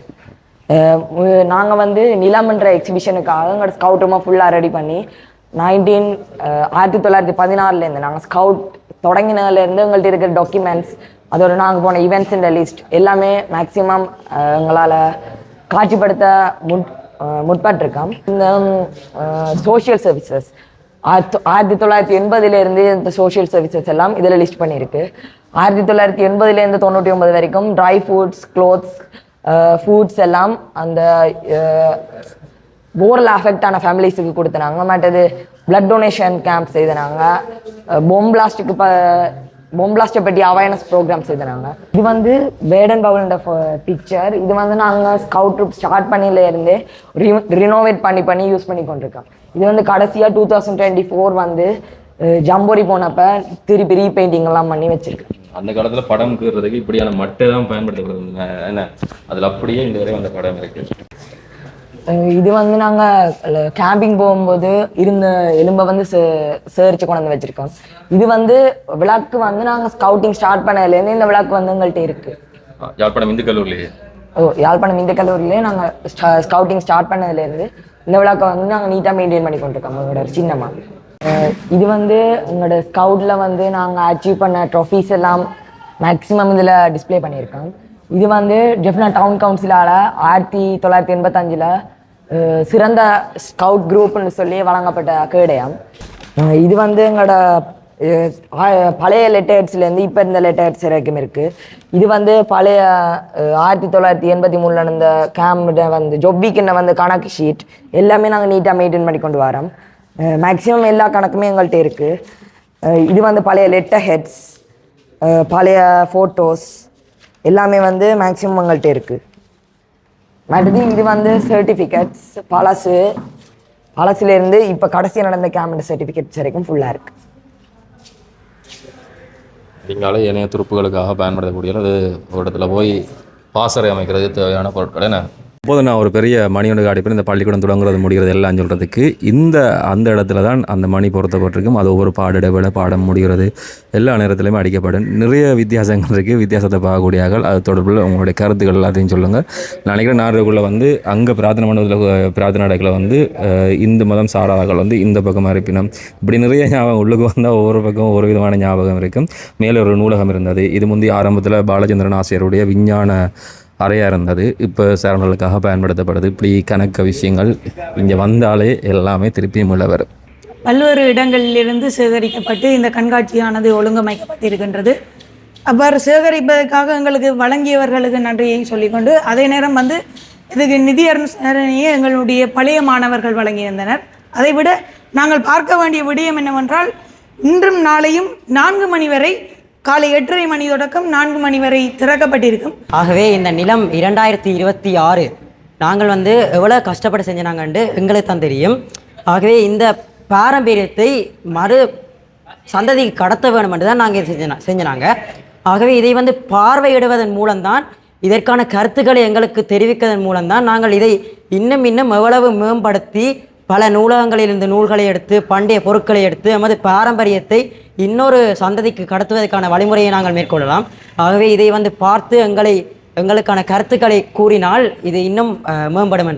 நாங்கள் வந்து நிலமன்ற எக்ஸிபிஷனுக்காக எங்களோட ஸ்கவுட் ரூமை ஃபுல்லாக ரெடி பண்ணி 1916 நாங்கள் ஸ்கவுட் தொடங்கினதுலேருந்து எங்கள்கிட்ட இருக்கிற டாக்குமெண்ட்ஸ் அதோட நாங்கள் போன ஈவெண்ட்ஸுன்ற லிஸ்ட் எல்லாமே மேக்ஸிமம் எங்களால் காட்சிப்படுத்த முற்பட்டிருக்கோம். இந்த சோஷியல் சர்வீசஸ் 1980 இந்த சோஷியல் சர்வீசஸ் எல்லாம் இதில் லிஸ்ட் பண்ணியிருக்கு. 1980 99 வரைக்கும் ட்ரை ஃபுட்ஸ், க்ளோத்ஸ், ஃபுட்ஸ் எல்லாம் அந்த போரில் அஃபெக்ட் ஆன ஃபேமிலிஸுக்கு கொடுத்துனாங்க. மற்றது பிளட் டொனேஷன் கேம்ப் செய்தாங்க. பொம் பிளாஸ்ட்டை பற்றி அவேர்னஸ் ப்ரோக்ராம் செய்தாங்க. இது வந்து வேடன் பவலோட பிக்சர். இது வந்து நாங்கள் ஸ்கவுட் ட்ரூப் ஸ்டார்ட் பண்ணிலேருந்தே ரினோவேட் பண்ணி யூஸ் பண்ணி கொண்டிருக்கோம். இது வந்து கடைசியாக 2024 வந்து ஜம்போரி போனப்போ திருப்பி ரீபெயிண்டிங் எல்லாம் பண்ணி வச்சிருக்கேன். அந்த காலத்தில் படம் கீறதுக்கு இப்படியான மட்டை தான் பயன்படுத்தப்படுது. என்ன அதில் அப்படியே இந்த வரையும் அந்த படம் இருக்கு. இது வந்து நாங்கள் கேம்பிங் போகும்போது இருந்த எலும்பை வந்து சேரிச்சு கொண்டு வந்து வச்சுருக்கோம். இது வந்து விளக்கு வந்து நாங்கள் ஸ்கவுட்டிங் ஸ்டார்ட் பண்ணதுலேருந்து இந்த விளக்கு வந்து எங்கள்கிட்ட இருக்குது. யாழ்ப்பாணம் இந்து கல்லூரிலேயே யாழ்ப்பாணம் இந்து கல்லூரிலேயே நாங்கள் ஸ்கவுட்டிங் ஸ்டார்ட் பண்ணதுலேருந்து இந்த விளக்கை வந்து நாங்கள் நீட்டாக மெயின்டைன் பண்ணி கொண்டிருக்கோம் எங்களோட சின்னமாக. இது வந்து எங்களோட ஸ்கவுட்டில் வந்து நாங்கள் அச்சீவ் பண்ண ட்ராஃபீஸ் எல்லாம் மேக்ஸிமம் இதில் டிஸ்பிளே பண்ணியிருக்கோம். இது வந்து ஜெஃப்னா டவுன் கவுன்சிலால் 1985 சிறந்த ஸ்கவுட் குரூப்னு சொல்லி வழங்கப்பட்ட கேடயம். இது வந்து எங்களோட பழைய லெட்டர்ஸ்லேருந்து இப்போ இந்த லெட்டர்ஸ் வரைக்கும் இருக்குது. இது வந்து பழைய 1983 நடந்த கேம்ட வந்து ஜொப்பிக்குன்னு வந்து கணக்கு ஷீட் எல்லாமே நாங்கள் நீட்டாக மெயின்டைன் பண்ணி கொண்டு வரோம். மேக்ஸிமம் எல்லா கணக்குமே எங்கள்கிட்ட இருக்குது. இது வந்து பழைய லெட்டர் ஹெட்ஸ், பழைய ஃபோட்டோஸ் எல்லாமே வந்து மேக்ஸிமம் எங்கள்கிட்ட இருக்குது. மற்றது இது வந்து சர்டிஃபிகேட்ஸ் பழசுலேருந்து இப்போ கடைசியாக நடந்த கேமரா சர்டிஃபிகேட்ஸ் வரைக்கும் ஃபுல்லாக இருக்குது. நீங்களே இணைய துருப்புகளுக்காக பயன்படுத்தக்கூடிய அது ஒரு இடத்துல போய் பாசறை அமைக்கிறது தேவையான பொருட்கள் என்ன. இப்போது நான் ஒரு பெரிய மணி ஒன்று காட்டிப்பேன். இந்த பள்ளிக்கூடம் தொடங்குறது முடிகிறது எல்லாம் சொல்கிறதுக்கு அந்த இடத்துல தான் அந்த மணி பொருத்தப்பட்டிருக்கும். அது ஒவ்வொரு பாட பாடம் முடிகிறது எல்லா நேரத்துலையுமே அடிக்கப்படும். நிறைய வித்தியாசங்கள் இருக்குது. வித்தியாசத்தை பார்க்கக்கூடியார்கள் அது தொடர்பில் உங்களுடைய கருத்துக்கள் எல்லாத்தையும் சொல்லுங்கள். நான் நினைக்கிறேன் நாடுக்குள்ளே வந்து அங்கே பிரார்த்தனை மண்டபத்தில் பிரார்த்தனை நடக்கல வந்து இந்து மதம் சாராதாக்கள் வந்து இந்த பக்கம் இருப்பினும் இப்படி நிறைய ஞாபகம் உள்ளுக்கு வந்தால் ஒவ்வொரு பக்கம் ஒரு விதமான ஞாபகம் இருக்கும். மேலே ஒரு நூலகம் இருந்தது. இது முந்தைய ஆரம்பத்தில் பாலச்சந்திரன் ஆசிரியருடைய விஞ்ஞான அறையாக இருந்தது. இப்போ சேரங்களுக்காக பயன்படுத்தப்படுது. இப்படி கணக்க விஷயங்கள் இங்கே வந்தாலே எல்லாமே திருப்பியும் உள்ள வரும். பல்வேறு இடங்களிலிருந்து சேகரிக்கப்பட்டு இந்த கண்காட்சியானது ஒழுங்கமைக்கப்பட்டிருக்கின்றது. அவ்வாறு சேகரிப்பதற்காக எங்களுக்கு வழங்கியவர்களுக்கு நன்றியை சொல்லிக்கொண்டு அதே நேரம் வந்து இதுக்கு நிதி அனுசரணையை எங்களுடைய பழைய மாணவர்கள் வழங்கியிருந்தனர். அதைவிட நாங்கள் பார்க்க வேண்டிய விடயம் என்னவென்றால் இன்றும் நாளையும் 4 மணி வரை காலை 8:30 மணி தொடக்கம் 4 மணி வரை திறக்கப்பட்டிருக்கும். ஆகவே இந்த நிலம் 2026 நாங்கள் வந்து எவ்வளோ கஷ்டப்பட்டு செஞ்சாங்கன்ட்டு எங்களுக்கு தான் தெரியும். ஆகவே இந்த பாரம்பரியத்தை மறு சந்ததிக்கு கடத்த வேண்டும் என்று தான் நாங்கள் செஞ்சினாங்க. ஆகவே இதை வந்து பார்வையிடுவதன் மூலம்தான் இதற்கான கருத்துக்களை எங்களுக்கு தெரிவிப்பதன் மூலம்தான் நாங்கள் இதை இன்னும் எவ்வளவு மேம்படுத்தி பல நூலகங்களிலிருந்து நூல்களை எடுத்து பண்டைய பொருட்களை எடுத்து நமது பாரம்பரியத்தை இன்னொரு சந்ததிக்கு கடத்துவதற்கான வழிமுறையை நாங்கள் மேற்கொள்ளலாம். ஆகவே இதை வந்து பார்த்து எங்களுக்கான கருத்துக்களை கூறினால் இது இன்னும் மேம்படும்.